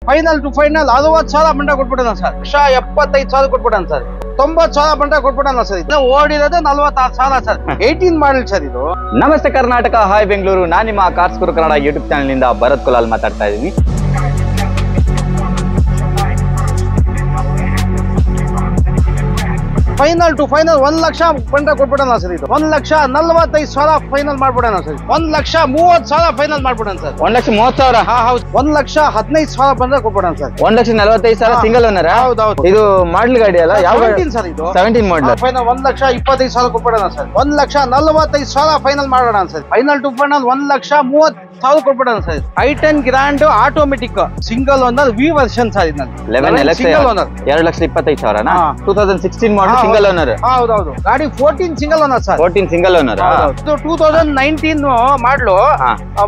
Final to final 60,000 ಬಂಡ ಕೊಟ್ಬಿಡೋಣ sir. 75,000 ಕೊಟ್ಬಿಡೋಣ sir. 90,000 ಬಂಡ ಕೊಟ್ಬಿಡೋಣ ಸರ್. ಇದು ಓಡಿರೋದು 46,000 ಸರ್. 18 ಮಾಡಲ್ ಸರ್ ಇದು. ನಮಸ್ತೆ ಕರ್ನಾಟಕ, ಹಾಯ್ ಬೆಂಗಳೂರು. ನಾನು ನಿಮ್ಮ cars Guru Kannada YouTube channel ನಿಂದ ಭರತ್ ಕುಲಾಲ್ ಮಾತಾಡ್ತಾ ಇದ್ದೀನಿ. ಫೈನಲ್ ಟು ಫೈನಲ್ 1 ಲಕ್ಷ ಬಂಡ ಕೊಟ್ಬಿಡೋಣ ಸರ್. ಇದು 1,45,000 ಫೈನಲ್ ಮಾಡ್ಬಿಡೋಣ ಸರ್. 1,30,000 ಫೈನಲ್ ಮಾಡ್ಬಿಡೋಣ ಸರ್. 1,30,000. ಹಾ ಹೌದು. 1,15,000 ಬಂದ್ರೆ ಕೊಟ್ಬಿಡೋಣ ಸರ್. 1,45,000 single owner. ಹೌದೌದು. ಇದು ಮಾಡಲ್ ಗಾಡಿ ಅಲ್ಲ? ಯಾವ 17 ಸರ್ ಇದು? 17 ಮಾಡಲ್. ಫೈನಲ್ 1,25,000 ಕೊಟ್ಬಿಡೋಣ ಸರ್. 1,45,000 ಫೈನಲ್ ಮಾಡೋಣ ಸರ್. ಫೈನಲ್ ಟು ಫೈನಲ್ 1,30,000 ಕೊಟ್ಬಿಡೋಣ sir. i10 grand automatic single owner V version sir. ಇದು 11 single owner 2,20,000. 2016 model single owner. ಹೌದೌದು. ಗಾಡಿ 14 single owner sir. 14 single owner. 2019 model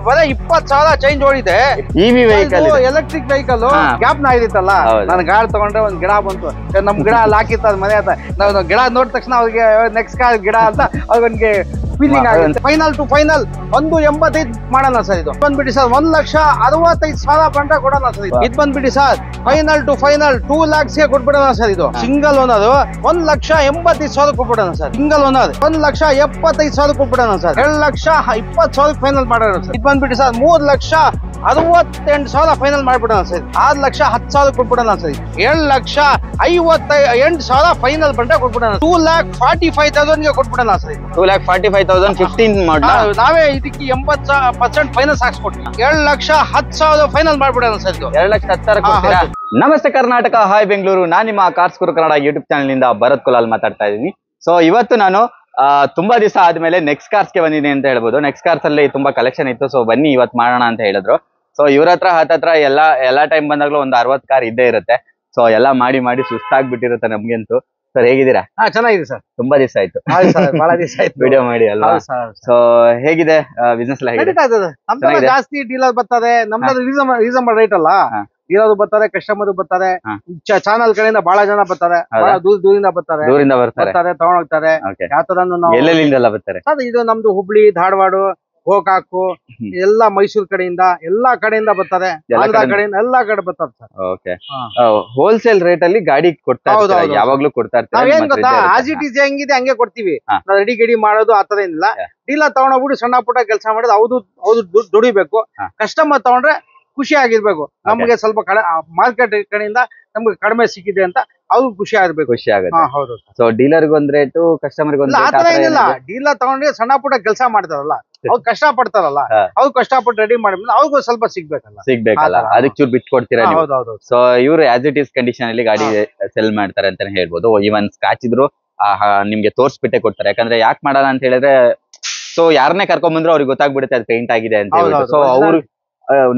ಬರೀ 20,000 ಚೇಂಜ್ ಓಡಿದೆ. EV vehicle, electric vehicle. Gap ನಾ ಇದಿತ್ತಲ್ಲ, ನಾನು ಗಾಡಿ ತಗೊಂಡ್ರೆ ಒಂದ್ ಗಿಡ ಬಂತು. ನಮ್ ಗಿಡ ಅಲ್ಲಿ ಹಾಕಿತ್ತ ಮನೆ ಹತ್ರ. ನಾವು ಗಿಡ ನೋಡಿದ ತಕ್ಷಣ ಅವ್ರಿಗೆ ನೆಕ್ಸ್ಟ್ ಕಾಲ್ ಗಿಡ ಅಂತ ಅವ್ರಿಗೆ ಫೀಲಿಂಗ್ ಆಗುತ್ತೆ. ಫೈನಲ್ ಟು ಫೈನಲ್ 1,85 ಮಾಡೋಣ ಸರ್. ಇದು ಬಂದ್ಬಿಡಿ ಸರ್ 1,65,000 ಬಂಡ ಕೊಡೋಣ ಸರ್. ಇದು ಬಂದ್ಬಿಡಿ sir final to final 2 lakhs ಗೆ ಕೊಟ್ಬಿಡೋಣ ಸರ್. ಇದು ಸಿಂಗಲ್ ಓನರ್ 1,80,000 ಕೊಟ್ಬಿಡೋಣ ಸರ್. ಸಿಂಗಲ್ ಓನರ್ 1,75,000 ಕೊಟ್ಬಿಡೋಣ ಸರ್. 2,20,000 ಫೈನಲ್ ಮಾಡೋಣ ಸರ್. ಇದು ಬಂದ್ಬಿಡಿ ಸರ್ 3,68,000 ಫೈನಲ್ ಮಾಡ್ಬಿಡೋಣ ಸರ್. 6,10,000 ಕೊಟ್ಬಿಡೋಣ ಸರ್. 7,58,000 ಫೈನಲ್ ಬಂಡ ಕೊಟ್ಬಿಡೋಣ. 2,45,000 ಗೆ ಕೊಟ್ಬಿಡೋಣ ಸರ್. 2,45,000 15 ಮಾಡಲ್. ನಾವೇ ಇದಕ್ಕೆ 80% ಫೈನಾನ್ಸ್ ಹಾಕ್ಸ್ಕೊಡ್ತೀವಿ. 7,10,000 ಫೈನಲ್ ಮಾಡ್ಬಿಡೋಣ ಸರ್. ಇದು 2,10,000 ಕೊಡ್ತೀರಾ? ನಮಸ್ತೆ ಕರ್ನಾಟಕ, ಹಾಯ್ ಬೆಂಗಳೂರು. ನಾನು ನಿಮ್ಮ cars Guru Kannada YouTube channel ನಿಂದ ಭರತ್ ಕುಲಾಲ್ ಮಾತಾಡ್ತಾ ಇದ್ದೀನಿ. ಸೊ ಇವತ್ತು ನಾನು ತುಂಬಾ ದಿವಸ ಆದ್ಮೇಲೆ ನೆಕ್ಸ್ಟ್ ಕಾರ್ಸ್ ಗೆ ಬಂದಿದ್ದೀನಿ ಅಂತ ಹೇಳ್ಬೋದು. ನೆಕ್ಸ್ಟ್ ಕಾರ್ಸ್ ಅಲ್ಲಿ ತುಂಬಾ ಕಲೆಕ್ಷನ್ ಇತ್ತು, ಸೊ ಬನ್ನಿ ಇವತ್ತು ಮಾಡೋಣ ಅಂತ ಹೇಳಿದ್ರು. ಸೊ ಇವ್ರ ಹತ್ರ ಎಲ್ಲಾ ಟೈಮ್ ಬಂದಾಗ್ಲೂ ಒಂದು 60 ಕಾರ್ ಇದ್ದೇ ಇರುತ್ತೆ. ಸೊ ಎಲ್ಲಾ ಮಾಡಿ ಸುಸ್ತಾಗ್ಬಿಟ್ಟಿರುತ್ತೆ ನಮ್ಗಂತೂ. ಸರ್ ಹೇಗಿದ್ದೀರಾ? ಚೆನ್ನಾಗಿದೆ ಸರ್. ತುಂಬಾ ದಿವಸ ಆಯ್ತು, ಬಹಳ ದಿವಸ ಆಯ್ತು ವಿಡಿಯೋ ಮಾಡಿ ಅಲ್ವಾ? ಸೊ ಹೇಗಿದೆ ಬಿಸ್ನೆಸ್ ಎಲ್ಲ? ನಮ್ದು ಜಾಸ್ತಿ ಡೀಲರ್ ಬರ್ತಾರೆ. ನಮ್ದು ರೀಸನಬಲ್ ರೇಟ್ ಅಲ್ಲ. ಡೀಲರ್ ಬರ್ತಾರೆ, ಕಸ್ಟಮರ್ ಬರ್ತಾರೆ, ಚಾನಲ್ ಕಡೆಯಿಂದ ಬಹಳ ಜನ ಬರ್ತಾರೆ, ದೂರಿಂದ ಬರ್ತಾರೆ ತಗೊಂಡೋಗ್ತಾರೆ. ಯಾವ ತರ ಎಲ್ಲೆಲ್ಲಿಂದ ಬರ್ತಾರೆ? ಇದು ನಮ್ದು ಹುಬ್ಳಿ, ಧಾರವಾಡ, ಗೋಕಾಕು, ಎಲ್ಲಾ ಮೈಸೂರು ಕಡೆಯಿಂದ, ಎಲ್ಲಾ ಕಡೆಯಿಂದ ಬರ್ತಾರೆ. ಕಡೆಯಿಂದ ಎಲ್ಲಾ ಕಡೆ ಬರ್ತಾರೆ ಸರ್. ಓಕೆ. ಹೋಲ್ಸೇಲ್ ರೇಟ್ ಅಲ್ಲಿ ಗಾಡಿ ಕೊಡ್ತಾ ಇರ್ತಾರೆ, ಯಾವಾಗ್ಲೂ ಕೊಡ್ತಾ ಇರ್ತಾರೆ. ನಾವೇನ್ ಗೊತ್ತಾ, ಆಸ್ ಇಟ್ ಈಸ್ ಹೆಂಗಿದೆ ಹಂಗೆ ಕೊಡ್ತೀವಿ. ರೆಡಿ ಗಿಡಿ ಮಾಡೋದು ಆತರ ಏನಿಲ್ಲ. ಡೀಲರ್ ತಗೊಂಡೋಗ್ಬಿಟ್ಟು ಸಣ್ಣ ಪುಟ್ಟ ಕೆಲಸ ಮಾಡೋದು. ಹೌದು ದುಡಿಬೇಕು. ಕಸ್ಟಮರ್ ತಗೊಂಡ್ರೆ ಖುಷಿ ಆಗಿರ್ಬೇಕು. ನಮ್ಗೆ ಸ್ವಲ್ಪ ಮಾರ್ಕೆಟ್ ಕಡೆಯಿಂದ ನಮ್ಗೆ ಕಡಿಮೆ ಸಿಕ್ಕಿದೆ ಅಂತ ಅವ್ರು ಖುಷಿ ಆಗಿರ್ಬೇಕು. ಖುಷಿ ಆಗುತ್ತೆ. ಹೌದು. ಸೊ ಡೀಲರ್ ಒಂದ್ ರೇಟು, ಕಸ್ಟಮರ್ ಆತರ ಏನಿಲ್ಲ. ಡೀಲರ್ ತಗೊಂಡ್ರೆ ಸಣ್ಣ ಪುಟ್ಟ ಕೆಲಸ ಮಾಡ್ತಾರಲ್ಲ, ಅವ್ರು ಕಷ್ಟ ಪಡ್ತಾರಲ್ಲ, ಅವ್ರು ಕಷ್ಟಪಟ್ಟು ರೆಡಿ ಮಾಡಿದ್ಮೇಲೆ ಅವ್ರಿಗೂ ಸ್ವಲ್ಪ ಸಿಗ್ಬೇಕಲ್ಲ, ಅದಕ್ಕೆ ಚೂರ್ ಬಿಟ್ಟು ಕೊಡ್ತೀರಾ? ಸೊ ಇವ್ರು ಆಸ್ ಇಟ್ ಈಸ್ ಕಂಡೀಷನ್ ಅಲ್ಲಿ ಗಾಡಿ ಸೆಲ್ ಮಾಡ್ತಾರೆ ಅಂತಾನೆ ಹೇಳ್ಬೋದು. ಇವನ್ ಸ್ಕ್ರಾಚ್ ಇದ್ರು ನಿಮ್ಗೆ ತೋರ್ಸ್ಬಿಟ್ಟೆ ಕೊಡ್ತಾರೆ. ಯಾಕಂದ್ರೆ ಯಾಕೆ ಮಾಡಲ್ಲ ಅಂತ ಹೇಳಿದ್ರೆ, ಸೊ ಯಾರನ್ನೇ ಕರ್ಕೊಂಡ್ ಬಂದ್ರು ಅವ್ರಿಗೆ ಗೊತ್ತಾಗ್ಬಿಡುತ್ತೆ ಅದು ಪೇಂಟ್ ಆಗಿದೆ ಅಂತ ಹೇಳ್ಬಿಟ್ಟು. ಸೊ ಅವ್ರು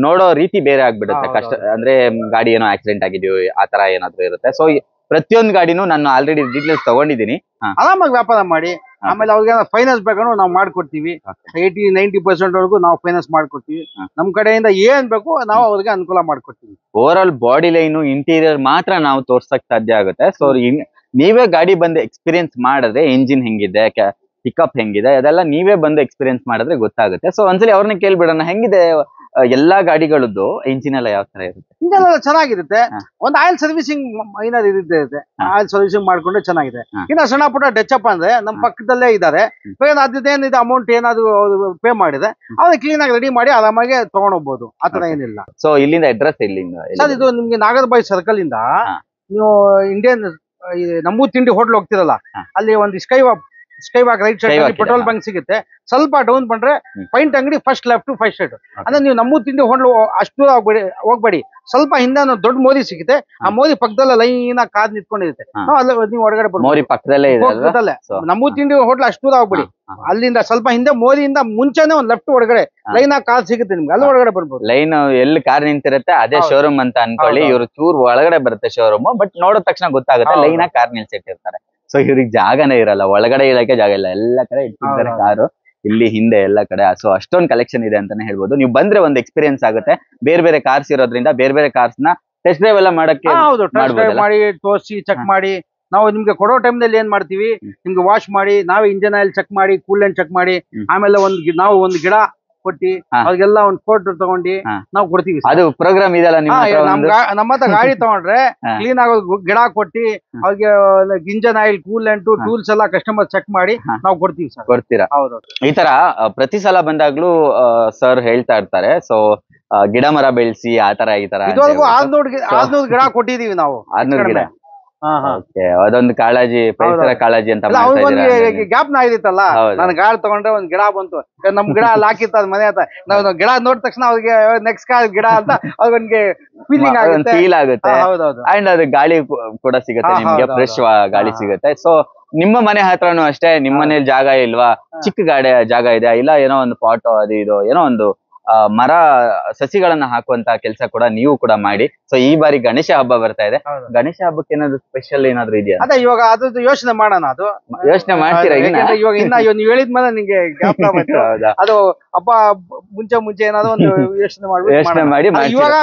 ನೋಡೋ ರೀತಿ ಬೇರೆ ಆಗ್ಬಿಡುತ್ತೆ. ಕಷ್ಟ ಅಂದ್ರೆ ಗಾಡಿ ಏನೋ ಆಕ್ಸಿಡೆಂಟ್ ಆಗಿದೆಯೋ ಆತರ ಏನಾದ್ರು ಇರುತ್ತೆ. ಸೊ ಪ್ರತಿಯೊಂದು ಗಾಡಿನೂ ನಾನು ಆಲ್ರೆಡಿ ಡೀಟೇಲ್ಸ್ ತಗೊಂಡಿದ್ದೀನಿ. ಆರಾಮಾಗಿ ವ್ಯಾಪಾರ ಮಾಡಿ. ಆಮೇಲೆ ಅವ್ರಿಗೆ ಫೈನಾನ್ಸ್ ಬೇಕಾದ್ರೂ ನಾವು ಮಾಡ್ಕೊಡ್ತೀವಿ. 80-90% ವರೆಗೂ ನಾವು ಫೈನಾನ್ಸ್ ಮಾಡ್ಕೊಡ್ತೀವಿ. ನಮ್ ಕಡೆಯಿಂದ ಏನ್ ಬೇಕು ನಾವು ಅವ್ರಿಗೆ ಅನುಕೂಲ ಮಾಡ್ಕೊಡ್ತೀವಿ. Over all body line, interior ಮಾತ್ರ ನಾವು ತೋರ್ಸಕ್ ಸಾಧ್ಯ ಆಗುತ್ತೆ. ಸೊ ನೀವೇ ಗಾಡಿ ಬಂದು ಎಕ್ಸ್ಪೀರಿಯನ್ಸ್ ಮಾಡಿದ್ರೆ ಇಂಜಿನ್ ಹೆಂಗಿದೆ, ಪಿಕಪ್ ಹೆಂಗಿದೆ, ಅದೆಲ್ಲ ನೀವೇ ಬಂದು ಎಕ್ಸ್ಪೀರಿಯನ್ಸ್ ಮಾಡಿದ್ರೆ ಗೊತ್ತಾಗುತ್ತೆ. ಸೊ ಒಂದ್ಸಲಿ ಅವ್ರನ್ನ ಕೇಳ್ಬಿಡೋಣ, ಹೆಂಗಿದೆ ಎಲ್ಲಾ ಗಾಡಿಗಳದ್ದು ಇಂಜಿನ್ ಎಲ್ಲ ಯಾವ ತರ ಇರುತ್ತೆ? ಇಂಜಿನ್ ಎಲ್ಲ ಚೆನ್ನಾಗಿರುತ್ತೆ. ಒಂದು ಆಯಿಲ್ ಸರ್ವಿಸಿಂಗ್ ಏನಾದ್ರು ಇರುತ್ತೆ. ಆಯಿಲ್ ಸರ್ವಿಸಿಂಗ್ ಮಾಡ್ಕೊಂಡ್ರೆ ಚೆನ್ನಾಗಿದೆ. ಇನ್ನ ಸಣ್ಣ ಪುಟ್ಟ ಟಚ್ ಅಪ್ ಅಂದ್ರೆ ನಮ್ ಪಕ್ಕದಲ್ಲೇ ಇದ್ದಾರೆ. ಅದೇನಿದೆ ಅಮೌಂಟ್ ಏನಾದ್ರು ಪೇ ಮಾಡಿದ್ರೆ ಅವ್ರಿಗೆ ಕ್ಲೀನ್ ಆಗಿ ರೆಡಿ ಮಾಡಿ ಆರಾಮಾಗಿ ತಗೊಂಡ್ ಹೋಗ್ಬೋದು. ಆತರ ಏನಿಲ್ಲ. ಸೊ ಇಲ್ಲಿಂದ ಅಡ್ರೆಸ್ ಎಲ್ಲಿಂದ ಸರ್? ಇದು ನಿಮ್ಗೆ ನಾಗರಬಾಯಿ ಸರ್ಕಲ್ ಇಂದ ನೀವು ಇಂಡಿಯನ್ ನಮ್ಮೂ ತಿಂಡಿ ಹೋಟ್ಲ್ ಹೋಗ್ತಿರಲ್ಲ, ಅಲ್ಲಿ ಒಂದು sky walk right side petrol bunk ಸಿಗುತ್ತೆ. ಸ್ವಲ್ಪ ಡೌನ್ ಬಂದ್ರೆ ಪೈಂಟ್ ಅಂಗಡಿ ಫಸ್ಟ್ ಲೆಫ್ಟ್ ಫಸ್ಟ್ ಸೈಡ್. ಅಂದ್ರೆ ನೀವು ನಮ್ಮ ತಿಂಡಿ ಹೋಟ್ಲು ಅಷ್ಟು ಹೋಗ್ಬೇಡಿ. ಸ್ವಲ್ಪ ಹಿಂದೆ ದೊಡ್ಡ ಮೋದಿ ಸಿಗುತ್ತೆ. ಆ ಮೋದಿ ಪಕ್ಕದಲ್ಲ ಲೈನ್ ಕಾದ್ ನಿಂತ್ಕೊಂಡಿರುತ್ತೆ. ನೀವು ಹೊರಗಡೆ ಪಕ್ಕದಲ್ಲೇ ನಮ್ಮ ತಿಂಡಿ ಹೋಟ್ಲು ಅಷ್ಟು ದೂರ ಹೋಗ್ಬೇಡಿ. ಅಲ್ಲಿಂದ ಸ್ವಲ್ಪ ಹಿಂದೆ ಮೋದಿಯಿಂದ ಮುಂಚೆನೆ ಒಂದ್ ಲೆಫ್ಟ್ ಒಳಗಡೆ ಲೈನ್ ಕಾರ್ ಸಿಗುತ್ತೆ ನಿಮ್ಗೆ. ಅಲ್ಲಿ ಒಳಗಡೆ ಬರ್ಬೋದು. ಲೈನ್ ಎಲ್ಲಿ ಕಾರ್ ನಿಂತಿರುತ್ತೆ ಅದೇ ಶೋರೂಮ್ ಅಂತ ಅನ್ಕೊಳ್ಳಿ. ಇವ್ರು ಚೂರ್ ಒಳಗಡೆ ಬರುತ್ತೆ ಶೋರೂಮ್. ಬಟ್ ನೋಡಿದ ತಕ್ಷಣ ಗೊತ್ತಾಗುತ್ತೆ ಲೈನ್ ಕಾರ್ ನಿಲ್ಸಿಟ್ಟಿರ್ತಾರೆ. ಸೊ ಇವ್ರಿಗೆ ಜಾಗನೇ ಇರಲ್ಲ, ಒಳಗಡೆ ಇಳಕ್ಕೆ ಜಾಗ ಇಲ್ಲ. ಎಲ್ಲ ಕಡೆ ಇಟ್ಟಿರ್ತಾರೆ ಕಾರು, ಇಲ್ಲಿ ಹಿಂದೆ ಎಲ್ಲ ಕಡೆ. ಸೊ ಅಷ್ಟೊಂದು ಕಲೆಕ್ಷನ್ ಇದೆ ಅಂತಾನೆ ಹೇಳ್ಬೋದು. ನೀವು ಬಂದ್ರೆ ಒಂದು ಎಕ್ಸ್ಪೀರಿಯನ್ಸ್ ಆಗುತ್ತೆ. ಬೇರೆ ಕಾರ್ಸ್ ಇರೋದ್ರಿಂದ ಬೇರೆ ಕಾರ್ಸ್ ನ ಟೆಸ್ಟ್ ಡ್ರೈವ್ ಎಲ್ಲ ಮಾಡಕ್ಕೆ ಮಾಡಿ ತೋರಿಸಿ ಚೆಕ್ ಮಾಡಿ. ನಾವು ನಿಮ್ಗೆ ಕೊಡೋ ಟೈಮ್ ನಲ್ಲಿ ಏನ್ ಮಾಡ್ತೀವಿ, ನಿಮ್ಗೆ ವಾಶ್ ಮಾಡಿ ನಾವೇ ಇಂಜಿನ್ ಆಯಿಲ್ ಚೆಕ್ ಮಾಡಿ, ಕೂಲೆಂಟ್ ಚೆಕ್ ಮಾಡಿ, ಆಮೇಲೆ ನಾವು ಒಂದು ಗಿಡ ಕೊಟ್ಟಿ ಅವ್ರಿಗೆಲ್ಲ ಒಂದು ಫೋಟೋ ತಗೊಂಡು ನಾವು ಕೊಡ್ತೀವಿ. ಅದು ಪ್ರೋಗ್ರಾಮ್ ಇದೆಲ್ಲ ನಮ್ಮ ಹತ್ರ ಗಾಡಿ ತಗೊಂಡ್ರೆ ಕ್ಲೀನ್ ಆಗೋದು ಗಿಡ ಕೊಟ್ಟಿ ಅವ್ರಿಗೆ ಇಂಜನ್ ಆಯಿಲ್ ಕೂಲೆಂಟ್ ಟೂಲ್ಸ್ ಎಲ್ಲ ಕಸ್ಟಮರ್ ಚೆಕ್ ಮಾಡಿ ನಾವು ಕೊಡ್ತೀವಿ ಸರ್. ಕೊಡ್ತೀರಾ? ಹೌದು. ಈ ತರ ಪ್ರತಿ ಸಲ ಬಂದಾಗ್ಲೂ ಸರ್ ಹೇಳ್ತಾ ಇರ್ತಾರೆ, ಸೊ ಗಿಡ ಮರ ಬೆಳೆಸಿ ಆತರ ಈ ತರ. ಇದುವರೆಗೂ 600 ಗಿಡ ಕೊಟ್ಟಿದೀವಿ ನಾವು. 600 ಗಿಡ. ಅದೊಂದು ಕಾಳಜಿ, ಪರಿಸರ ಕಾಳಜಿ ಅಂತ ಗ್ಯಾಪ್ ಆಗಿತ್ತಲ್ಲ. ನಾನು ಗಾಡಿ ತಗೊಂಡ್ರೆ ಒಂದ್ ಗಿಡ ಬಂತು, ನಮ್ ಗಿಡ ಅಲ್ಲಿ ಹಾಕಿತ್ತ ಅದ್ ಮನೆ ಅಂತ. ನಾವು ಗಿಡ ನೋಡಿದ ತಕ್ಷಣ ಅವ್ರಿಗೆ ನೆಕ್ಸ್ಟ್ ಗಿಡ ಅಂತ ಅವ್ರಿಗೆ ಫೀಲಿಂಗ್ ಆಗುತ್ತೆ, ಫೀಲ್ ಆಗುತ್ತೆ. ಅಂಡ್ ಅದು ಗಾಳಿ ಕೂಡ ಸಿಗುತ್ತೆ ನಿಮ್ಗೆ, ಫ್ರೆಶ್ ಗಾಳಿ ಸಿಗುತ್ತೆ. ಸೊ ನಿಮ್ಮ ಮನೆ ಹತ್ರನು ಅಷ್ಟೇ, ನಿಮ್ಮ ಮನೇಲಿ ಜಾಗ ಇಲ್ವಾ, ಚಿಕ್ಕ ಜಾಗ ಇದೆ, ಇಲ್ಲ ಏನೋ ಒಂದು ಪಾಟ್ ಅದು ಇದು ಏನೋ ಒಂದು ಮರ ಸಸಿಗಳನ್ನ ಹಾಕುವಂತ ಕೆಲಸ ಕೂಡ ನೀವು ಕೂಡ ಮಾಡಿ. ಸೊ ಈ ಬಾರಿ ಗಣೇಶ ಹಬ್ಬ ಬರ್ತಾ ಇದೆ, ಗಣೇಶ ಹಬ್ಬಕ್ಕೆ ಏನಾದ್ರು ಸ್ಪೆಷಲ್ ಏನಾದ್ರು ಇದೆಯಾ? ಅದೇ ಇವಾಗ ಅದ್ರದ್ದು ಯೋಚನೆ ಮಾಡೋಣ. ಅದು ಯೋಚನೆ ಮಾಡ್ತೀರಾ? ಇವಾಗ ನೀವು ಹೇಳಿದ್ಮೇಲೆ ನಿಂಗೆ ಅದು ಹಬ್ಬ ಮುಂಚೆ ಏನಾದ್ರು ಒಂದು ಯೋಚನೆ ಮಾಡಿ. ಇವಾಗ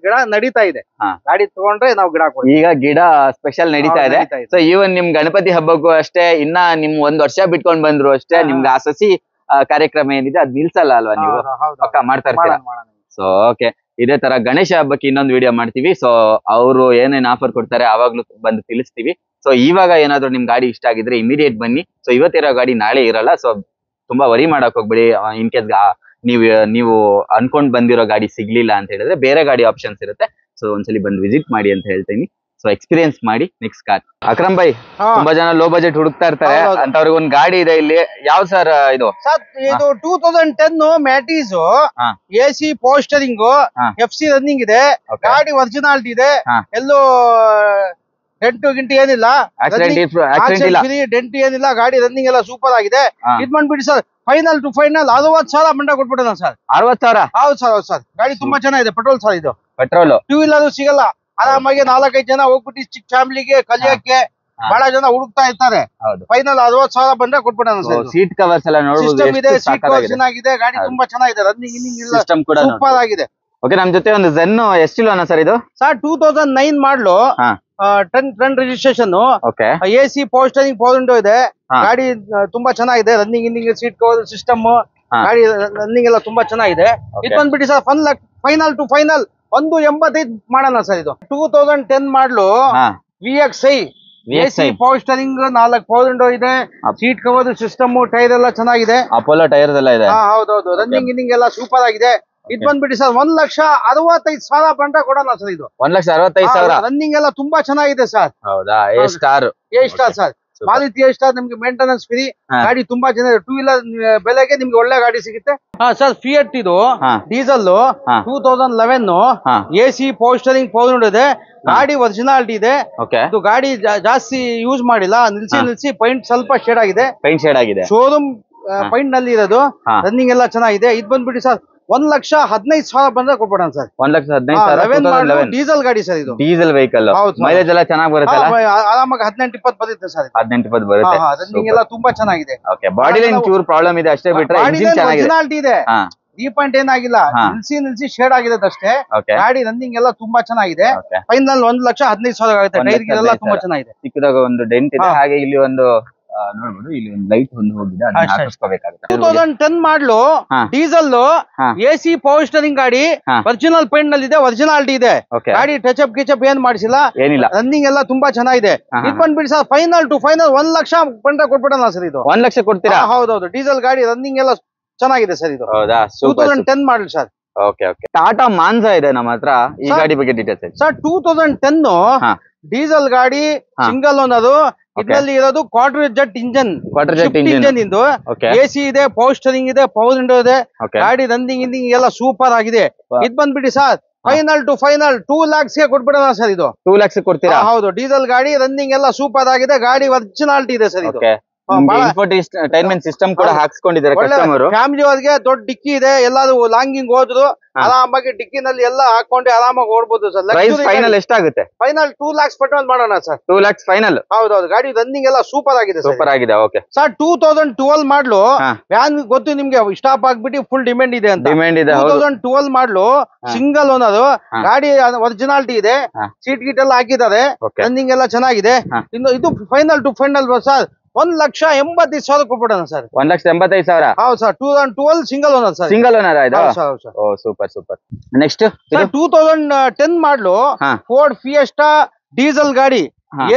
ಗಿಡ ನಡೀತಾ ಇದೆ, ಗಾಡಿ ತಗೊಂಡ್ರೆ ನಾವು ಗಿಡ ಕೊಡ್ತೀವಿ. ಈಗ ಗಿಡ ಸ್ಪೆಷಲ್ ನಡೀತಾ ಇದೆ. ಸೊ ಈವನ್ ನಿಮ್ ಗಣಪತಿ ಹಬ್ಬಕ್ಕೂ ಅಷ್ಟೇ, ಇನ್ನ ನಿಮ್ 1 ವರ್ಷ ಬಿಟ್ಕೊಂಡ್ ಬಂದ್ರು ಅಷ್ಟೇ, ನಿಮ್ಗೆ ಆ ಸಸಿ ಕಾರ್ಯಕ್ರಮ ಏನಿದೆ ಅದ್ ನಿಲ್ಸಲ್ಲ ಅಲ್ವಾ? ನೀವು ಪಕ್ಕ ಮಾಡ್ತಾ ಇರ್ತೀರಾ. ಸೊ ಓಕೆ, ಇದೇ ತರ ಗಣೇಶ ಹಬ್ಬಕ್ಕೆ ಇನ್ನೊಂದು ವಿಡಿಯೋ ಮಾಡ್ತೀವಿ. ಸೊ ಅವರು ಏನೇನ್ ಆಫರ್ ಕೊಡ್ತಾರೆ ಅವಾಗ್ಲೂ ಬಂದು ತಿಳಿಸ್ತೀವಿ. ಸೊ ಇವಾಗ ಏನಾದ್ರು ನಿಮ್ ಗಾಡಿ ಇಷ್ಟ ಆಗಿದ್ರೆ ಇಮಿಡಿಯೇಟ್ ಬನ್ನಿ. ಸೊ ಇವತ್ತಿರೋ ಗಾಡಿ ನಾಳೆ ಇರಲ್ಲ, ಸೊ ತುಂಬಾ ವರಿ ಮಾಡಕ್ ಹೋಗ್ಬೇಡಿ. ಇನ್ ಕೇಸ್ ನೀವು ಅನ್ಕೊಂಡ್ ಬಂದಿರೋ ಗಾಡಿ ಸಿಗ್ಲಿಲ್ಲ ಅಂತ ಹೇಳಿದ್ರೆ ಬೇರೆ ಗಾಡಿ ಆಪ್ಷನ್ಸ್ ಇರುತ್ತೆ. ಸೊ ಒಂದ್ಸಲಿ ಬಂದು ವಿಸಿಟ್ ಮಾಡಿ ಅಂತ ಹೇಳ್ತೀನಿ. ಸೊ ಎಕ್ಸ್ಪೀರಿಯನ್ಸ್ ಮಾಡಿ ನೆಕ್ಸ್ಟ್ ಕಾರ್. ಅಕ್ರಮ್ ಭಾಯ್, ತುಂಬಾ ಜನ ಲೋ ಬಜೆಟ್ ಹುಡುಕ್ತಾ ಇರ್ತಾರೆ, ಅಂತವ್ರಿಗೆ ಒಂದ್ ಗಾಡಿ ಇದೆ ಇಲ್ಲಿ. ಯಾವ ಸರ್ ಇದು? ಇದು 2010 ಮ್ಯಾಟಿಸ್, AC ಪೋಸ್ಟರಿಂಗ್, FC ರನ್ನಿಂಗ್ ಇದೆ, ಗಾಡಿ ಒರಿಜಿನಾಲಿಟಿ ಇದೆ, ಎಲ್ಲೋ ಡೆಂಟ್ ಏನಿಲ್ಲ, ಡೆಂಟ್ ಏನಿಲ್ಲ, ಗಾಡಿ ರನ್ನಿಂಗ್ ಎಲ್ಲ ಸೂಪರ್ ಆಗಿದೆ. ಇದ್ ಮಾಡ್ಬಿಡಿ ಸರ್, ಫೈನಲ್ ಟು ಫೈನಲ್ 60,000 ಮಂಡ ಕೊಟ್ಬಿಡೋಣ ಸರ್. 60,000? ಹೌದು ಸರ್, ಹೌದು ಸರ್. ಗಾಡಿ ತುಂಬಾ ಚೆನ್ನಾಗಿದೆ, ಪೆಟ್ರೋಲ್ ಸರ್ ಇದು. ಪೆಟ್ರೋಲ್ 2 ವೀಲರ್ ಸಿಗಲ್ಲ. ಆರಾಮಾಗಿ 4-5 ಜನ ಹೋಗ್ಬಿಟ್ಟು ಚಿಕ್ಕ ಫ್ಯಾಮಿಲಿಗೆ ಕಲಿಯಕ್ಕೆ ಬಹಳ ಜನ ಹುಡುಕ್ತಾ ಇರ್ತಾರೆ. ಫೈನಲ್ 60,000 ಬಂದ್ರೆ ಕೊಟ್ಬಿಡೋಣ ಸರ್. ಸೀಟ್ ಕವರ್ಸ್ ಎಲ್ಲ ನೋಡಬಹುದು, ಸಿಸ್ಟಮ್ ಇದೆ, ಸೀಟ್ ಕವರ್ಸ್ ಚೆನ್ನಾಗಿದೆ, ಗಾಡಿ ತುಂಬಾ ಚೆನ್ನಾಗಿದೆ, ರನ್ನಿಂಗ್ ಇಲ್ಲ, ಸಿಸ್ಟಮ್ ಕೂಡ ಸೂಪರ್ ಆಗಿದೆ. ಓಕೆ, ನಮ್ ಜೊತೆ ಒಂದು ಝೆನ್ ಎಷ್ಟು ಲೋನ ಸರ್ ಇದು? Sir 2009 ಮಾಡ್ಲು, 10 registration, AC power steering 4 window ಇದೆ, ಗಾಡಿ ತುಂಬಾ ಚೆನ್ನಾಗಿದೆ, ರನ್ನಿಂಗ್ ಸೀಟ್ ಕವರ್ ಸಿಸ್ಟಮ್, ಗಾಡಿ ರನ್ನಿಂಗ್ ಎಲ್ಲ ತುಂಬಾ ಚೆನ್ನಾಗಿದೆ. ಇದು ಬಂದ್ಬಿಟ್ಟು ಸರ್ ಫೈನಲ್ ಟು ಫೈನಲ್ 185 ಮಾಡೋಣ ಸರ್. ಇದು 2010 ಮಾಡ್ಲು, VXi, AC power steering, 4 power window ಇದೆ, ಸೀಟ್ ಕವರ್ ಸಿಸ್ಟಮ್, ಟೈರ್ ಎಲ್ಲ ಚೆನ್ನಾಗಿದೆ, ಅಪೋಲೋ ಟೈರ್ಸ್ ಎಲ್ಲ ಇದೆ. ಹೌದೌದು, ರನ್ನಿಂಗ್ ಎಲ್ಲ ಸೂಪರ್ ಆಗಿದೆ. ಇದು ಬಂದ್ಬಿಟ್ಟು ಸರ್ 1,65,000 ಬಂಡ ಕೊಡೋಣ ಸರ್. ಇದು 1,65,000. ರನ್ನಿಂಗ್ ಎಲ್ಲ ತುಂಬಾ ಚೆನ್ನಾಗಿದೆ ಸರ್. ಹೌದಾ? A star sir, Maruti A star, ನಿಮ್ಗೆ ಮೇಂಟೆನೆನ್ಸ್ ಫ್ರೀ, ಗಾಡಿ ತುಂಬಾ ಚೆನ್ನಾಗಿದೆ. 2 ವೀಲರ್ ಬೆಲೆಗೆ ನಿಮ್ಗೆ ಒಳ್ಳೆ ಗಾಡಿ ಸಿಗುತ್ತೆ. ಸರ್ ಫಿಯಟ್ ಇದು ಡೀಸೆಲ್ 2011, AC ಪೋಸ್ಟರಿಂಗ್ 4 ವಿಂಡೋ ಇದೆ, ಗಾಡಿ ಒರಿಜಿನಾಲಿಟಿ ಇದೆ. ಇದು ಗಾಡಿ ಜಾಸ್ತಿ ಯೂಸ್ ಮಾಡಿಲ್ಲ, ನಿಲ್ಸಿ ಪೈಂಟ್ ಸ್ವಲ್ಪ ಶೇಡ್ ಆಗಿದೆ, ಶೋರೂಮ್ ಪೈಂಟ್ ನಲ್ಲಿ ಇರೋದು, ರನ್ನಿಂಗ್ ಎಲ್ಲ ಚೆನ್ನಾಗಿದೆ. ಇದು ಬಂದ್ಬಿಟ್ಟು ಸರ್ 1,15,000 ಬಂದ್ರೆ ಕೊಟ್ಬಿಡೋಣ ಸರ್. 1,15,000 ಡೀಸೆಲ್ ಗಾಡಿ ಸರ್, ಇದು ಡೀಸೆಲ್ ವೆಹಿಕಲ್. ಮೈಲೇಜ್ ಎಲ್ಲ ಚೆನ್ನಾಗಿ ಬರುತ್ತೆ, ಆರಾಮಾಗಿ 18-20 ಬರುತ್ತೆ ಸರ್. 18-20 ಬರುತ್ತೆ. ರನ್ನಿಂಗ್ ಎಲ್ಲ ತುಂಬಾ ಚೆನ್ನಾಗಿದೆ. ಬಾಡಿ ಲೈನ್ ಚೂರ್ ಪ್ರಾಬ್ಲಮ್ ಇದೆ ಅಷ್ಟೇ, ಬಿಟ್ರೆ ಒರಿಜಿನಾಲಿಟಿ ಇದೆ, ಈ ಪಾಯಿಂಟ್ ಏನಾಗಿಲ್ಲ, ನಿಲ್ಸಿ ಶೇಡ್ ಆಗಿದೆ ಅಷ್ಟೇ. ಗಾಡಿ ರನ್ನಿಂಗ್ ಎಲ್ಲ ತುಂಬಾ ಚೆನ್ನಾಗಿದೆ. ಫೈನಲ್ 1,15,000 ಆಗುತ್ತೆ. ಟೈರ್ ಎಲ್ಲ ತುಂಬಾ ಚೆನ್ನಾಗಿದೆ. ಚಿಕ್ಕದಾಗ ಒಂದು ಡೆಂಟ್ ಇದೆ, ಹಾಗೆ ಇಲ್ಲಿ ಒಂದು ನೋಡ್ಬೋದು, ಇಲ್ಲಿ ಒಂದು ಲೈಟ್ ಒಂದು ಹೋಗಿದೆ, ಅದನ್ನ ಹಾಕಿಸ್ಕೋಬೇಕಾಗುತ್ತೆ. 2010 ಮಾಡ್ಲು, ಡೀಸೆಲ್, AC ಪೋಸ್ಟರಿಂಗ್ ಗಾಡಿ, ಒರಿಜಿನಲ್ ಪೇಂಟ್ ನಲ್ಲಿ ಇದೆ, ಒರಿಜಿನಾಲಿಟಿ ಇದೆ, ಗಾಡಿ ಟಚ್ ಅಪ್ ಗಿಚಪ್ ಏನ್ ಮಾಡಿಸಿಲ್ಲ, ಏನಿಲ್ಲ, ರನ್ನಿಂಗ್ ಎಲ್ಲ ತುಂಬಾ ಚೆನ್ನಾಗಿದೆ. ಇದು ಬಂದ್ಬಿಡಿ sir final to final 1 lakh ಬಂಡ ಕೊಟ್ಬಿಡೋಣ ಸರ್. ಇದು 1 ಲಕ್ಷ ಕೊಡ್ತೀರಾ? ಹೌದೌದು, ಡೀಸೆಲ್ ಗಾಡಿ, ರನ್ನಿಂಗ್ ಎಲ್ಲ ಚೆನ್ನಾಗಿದೆ ಸರ್. ಇದು 2010 ಮಾಡಲ್ ಸರ್. ಟಾಟಾ ಮಾನ್ಸಾ ಇದೆ ನಮ್ಮ ಹತ್ರ, ಈ ಗಾಡಿ ಬಗ್ಗೆ ಡೀಟೇಲ್ಸ್ ಸರ್. 2010 ಡೀಸೆಲ್ ಗಾಡಿ, ಸಿಂಗಲ್ ಓನರ್, ಇದರಲ್ಲಿ ಇರೋದು ಕ್ವಾರ್ಟರ್ ಜೆಟ್ ಇಂಜನ್ ಇಂದು, AC ಇದೆ, ಪೋಸ್ಟರಿಂಗ್ ಇದೆ, ಪವರ್ ವಿಂಡೋ ಇದೆ, ಗಾಡಿ ರನ್ನಿಂಗ್ ಎಲ್ಲ ಸೂಪರ್ ಆಗಿದೆ. ಇದು ಬಂದ್ಬಿಡಿ sir final to final 2 lakhs ಗೆ ಕೊಟ್ಬಿಡೋಣ ಸರ್. ಇದು 2 lakhs ಕೊಡ್ತೀರಾ? ಹೌದು, ಡೀಸೆಲ್ ಗಾಡಿ, ರನ್ನಿಂಗ್ ಎಲ್ಲ ಸೂಪರ್ ಆಗಿದೆ, ಗಾಡಿ ಒರಿಜಿನಾಲಿಟಿ ಇದೆ ಸರ್. ಇದು ಇನ್ಫೋಟೈನ್ಮೆಂಟ್ ಸಿಸ್ಟಮ್ ಕೂಡ ಹಾಕ್ಸ್ಕೊಂಡಿದ್ದಾರೆ ಕಸ್ಟಮರ್. ಫ್ಯಾಮಿಲಿ ಅವ್ರಿಗೆ ದೊಡ್ಡ ಡಿಕ್ಕಿ ಇದೆ, ಎಲ್ಲಾದ್ರು ಲಾಂಗಿಂಗ್ ಹೋದ್ರು ಆರಾಮಾಗಿ ಡಿಕ್ಕಿನಲ್ಲಿ ಎಲ್ಲ ಹಾಕೊಂಡು ಆರಾಮಾಗಿ ಓಡಬಹುದು ಸರ್. ಫೈನಲ್ ಎಷ್ಟಾಗುತ್ತೆ? ಫೈನಲ್ 2 lakhs ಪೆಟ್ರೋಲ್ ಮಾಡೋಣ ಸರ್. 2 lakhs final? ಹೌದೌದು, ಗಾಡಿ ರನ್ನಿಂಗ್ ಎಲ್ಲ ಸೂಪರ್ ಆಗಿದೆ. Okay sir. 2012 ಮಾಡ್ಲು, ವ್ಯಾನ್ ಗೊತ್ತು ನಿಮ್ಗೆ, ಸ್ಟಾಪ್ ಆಗ್ಬಿಟ್ಟು ಫುಲ್ ಡಿಮ್ಯಾಂಡ್ ಇದೆ ಅಂತ. 2012 ಮಾಡ್ಲು, ಸಿಂಗಲ್ ಓನರ್, ಗಾಡಿ ಒರಿಜಿನಾಲಿಟಿ ಇದೆ, ಸೀಟ್ ಗೀಟ್ ಎಲ್ಲ ಹಾಕಿದ್ದಾರೆ, ರನ್ನಿಂಗ್ ಎಲ್ಲ ಚೆನ್ನಾಗಿದೆ. ಇನ್ನು ಇದು ಫೈನಲ್ ಟು ಫೈನಲ್ ಸರ್ 1,85,000 ಕೊಟ್ಬಿಡೋಣ ಸರ್. 1,85,000. ಹೌದು sir. 2012 single owner sir. Single owner ಇದು? ಸರ್. ಓ super super. Next 2010 model Ford Fiesta diesel ಗಾಡಿ,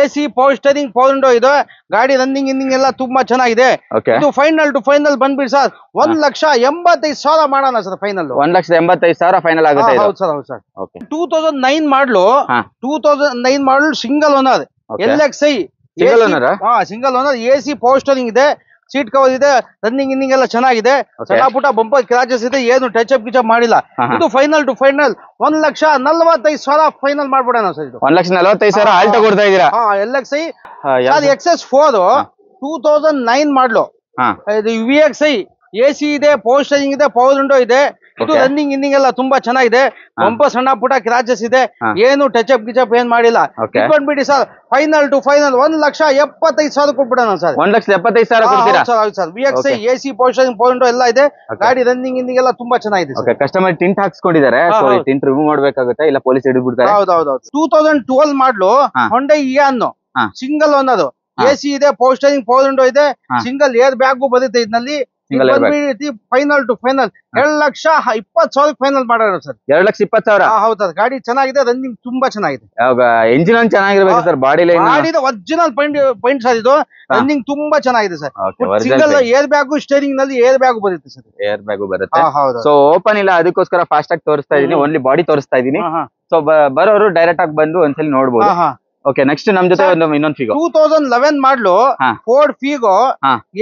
AC power steering power window ಇದೆ. ಗಾಡಿ ರನ್ನಿಂಗ್ ಇನ್ನಿಂಗ್ ಎಲ್ಲ ತುಂಬಾ ಚೆನ್ನಾಗಿದೆ. ಇದು ಫೈನಲ್ ಟು ಫೈನಲ್ ಬಂದ್ಬಿಡಿ ಸರ್ 1,85,000 ಮಾಡೋಣ ಸರ್. ಫೈನಲ್ 1,85,000 ಫೈನಲ್ ಆಗುತ್ತೆ. ಹೌದು ಸರ್. ಹೌದು ಸರ್. 2009 ಮಾಡಲು 2009 ಮಾಡಲು single owner LXi single owner AC power steering ಇದೆ, ಸೀಟ್ ಕವರ್ ಇದೆ, ರನ್ನಿಂಗ್ ಇನ್ನಿಂಗ್ ಎಲ್ಲ ಚೆನ್ನಾಗಿದೆ. ಸಣ್ಣ ಪುಟ್ಟ ಬಂಪರ್ ಕ್ರಾಚಸ್ ಇದೆ, ಏನು ಟಚ್ ಅಪ್ ಗಿಚಪ್ ಮಾಡಿಲ್ಲ. ಇದು ಫೈನಲ್ ಟು ಫೈನಲ್ 1,45,000 ಫೈನಲ್ ಮಾಡ್ಬಿಡೋಣ ಸರ್. ಇದು 1,45,000 ಆಲ್ಟೋ ಕೊಡ್ತಾ ಇದೀರಾ? LXi XS4 2009 ಮಾಡಲು. ಇದು VXi AC ಇದೆ, ಪವರ್ ಸ್ಟೇರಿಂಗ್ ಇದೆ, ಪವರ್ ವಿಂಡೋ ಇದೆ. ಇದು ರನ್ನಿಂಗ್ ಇನ್ನಿಂಗ್ ಎಲ್ಲ ತುಂಬಾ ಚೆನ್ನಾಗಿದೆ. ಬಂಪರ್ ಸಣ್ಣ ಪುಟ್ಟ ಕ್ರಾಚಸ್ ಇದೆ, ಏನು ಟಚ್ ಅಪ್ ಗಿಚಪ್ ಏನ್ ಮಾಡಿಲ್ಲ. ಬಿಡಿ ಸರ್ ಫೈನಲ್ ಟು ಫೈನಲ್ 1,75,000 ಕೊಟ್ಬಿಡೋಣ ಸರ್. 1,75,000 ಕೊಡ್ತೀರಾ? Sir. VXi AC power steering power window ಎಲ್ಲ ಇದೆ. ಗಾಡಿ ರನ್ನಿಂಗ್ ಇನ್ನಿಂಗ್ ಎಲ್ಲ ತುಂಬಾ ಚೆನ್ನಾಗಿದೆ. ಕಸ್ಟಮರ್ ಟಿಂಟ್ ಹಾಕ್ಸ್ಕೊಂಡಿದ್ದಾರೆ, ಟಿಂಟ್ ರಿಮೂವ್ ಮಾಡ್ಬೇಕಾಗುತ್ತೆ, ಇಲ್ಲ ಪೊಲೀಸ್ ಹಿಡಿದ್ಬಿಡ್ತಾರೆ. ಹೌದೌದು. 2012 model Hyundai Eon single owner, AC ಇದೆ, ಪವರ್ ಸ್ಟೇರಿಂಗ್ ಪವರ್ ವಿಂಡೋ ಇದೆ, ಸಿಂಗಲ್ ಏರ್ ಬ್ಯಾಗು ಬರುತ್ತೆ ಇದರಲ್ಲಿ. ಫೈನಲ್ ಟು ಫೈನಲ್ 2,20,000 ಫೈನಲ್ ಮಾಡೋಣ ಸರ್. 2,20,000. ಹೌದು. ಗಾಡಿ ಚೆನ್ನಾಗಿದೆ, ರನ್ನಿಂಗ್ ತುಂಬಾ ಚೆನ್ನಾಗಿದೆ. ಎಂಜಿನ್ ಒಂದು ಚೆನ್ನಾಗಿರ್ಬೇಕು sir. Body line original paint sir. ಇದು ರನ್ನಿಂಗ್ ತುಂಬಾ ಚೆನ್ನಾಗಿದೆ sir. Single air bag, steering ನಲ್ಲಿ ಏರ್ ಬ್ಯಾಗು ಬರುತ್ತೆ ಸರ್. ಏರ್ ಬ್ಯಾಗು ಬರುತ್ತೆ. ಸೊ ಓಪನ್ ಇಲ್ಲ, ಅದಕ್ಕೋಸ್ಕರ ಫಾಸ್ಟ್ ಆಗಿ ತೋರಿಸ್ತಾ ಇದೀನಿ, ಓನ್ಲಿ ಬಾಡಿ ತೋರಿಸ್ತಾ ಇದೀನಿ. ಸೊ ಬರೋರು ಡೈರೆಕ್ಟ್ ಆಗಿ ಬಂದು ಒಂದ್ಸಲಿ ನೋಡ್ಬೋದು. ಓಕೆ, ನೆಕ್ಸ್ಟ್ ನಮ್ ಜೊತೆ ಇನ್ನೊಂದು Figo 2011 model Ford Figo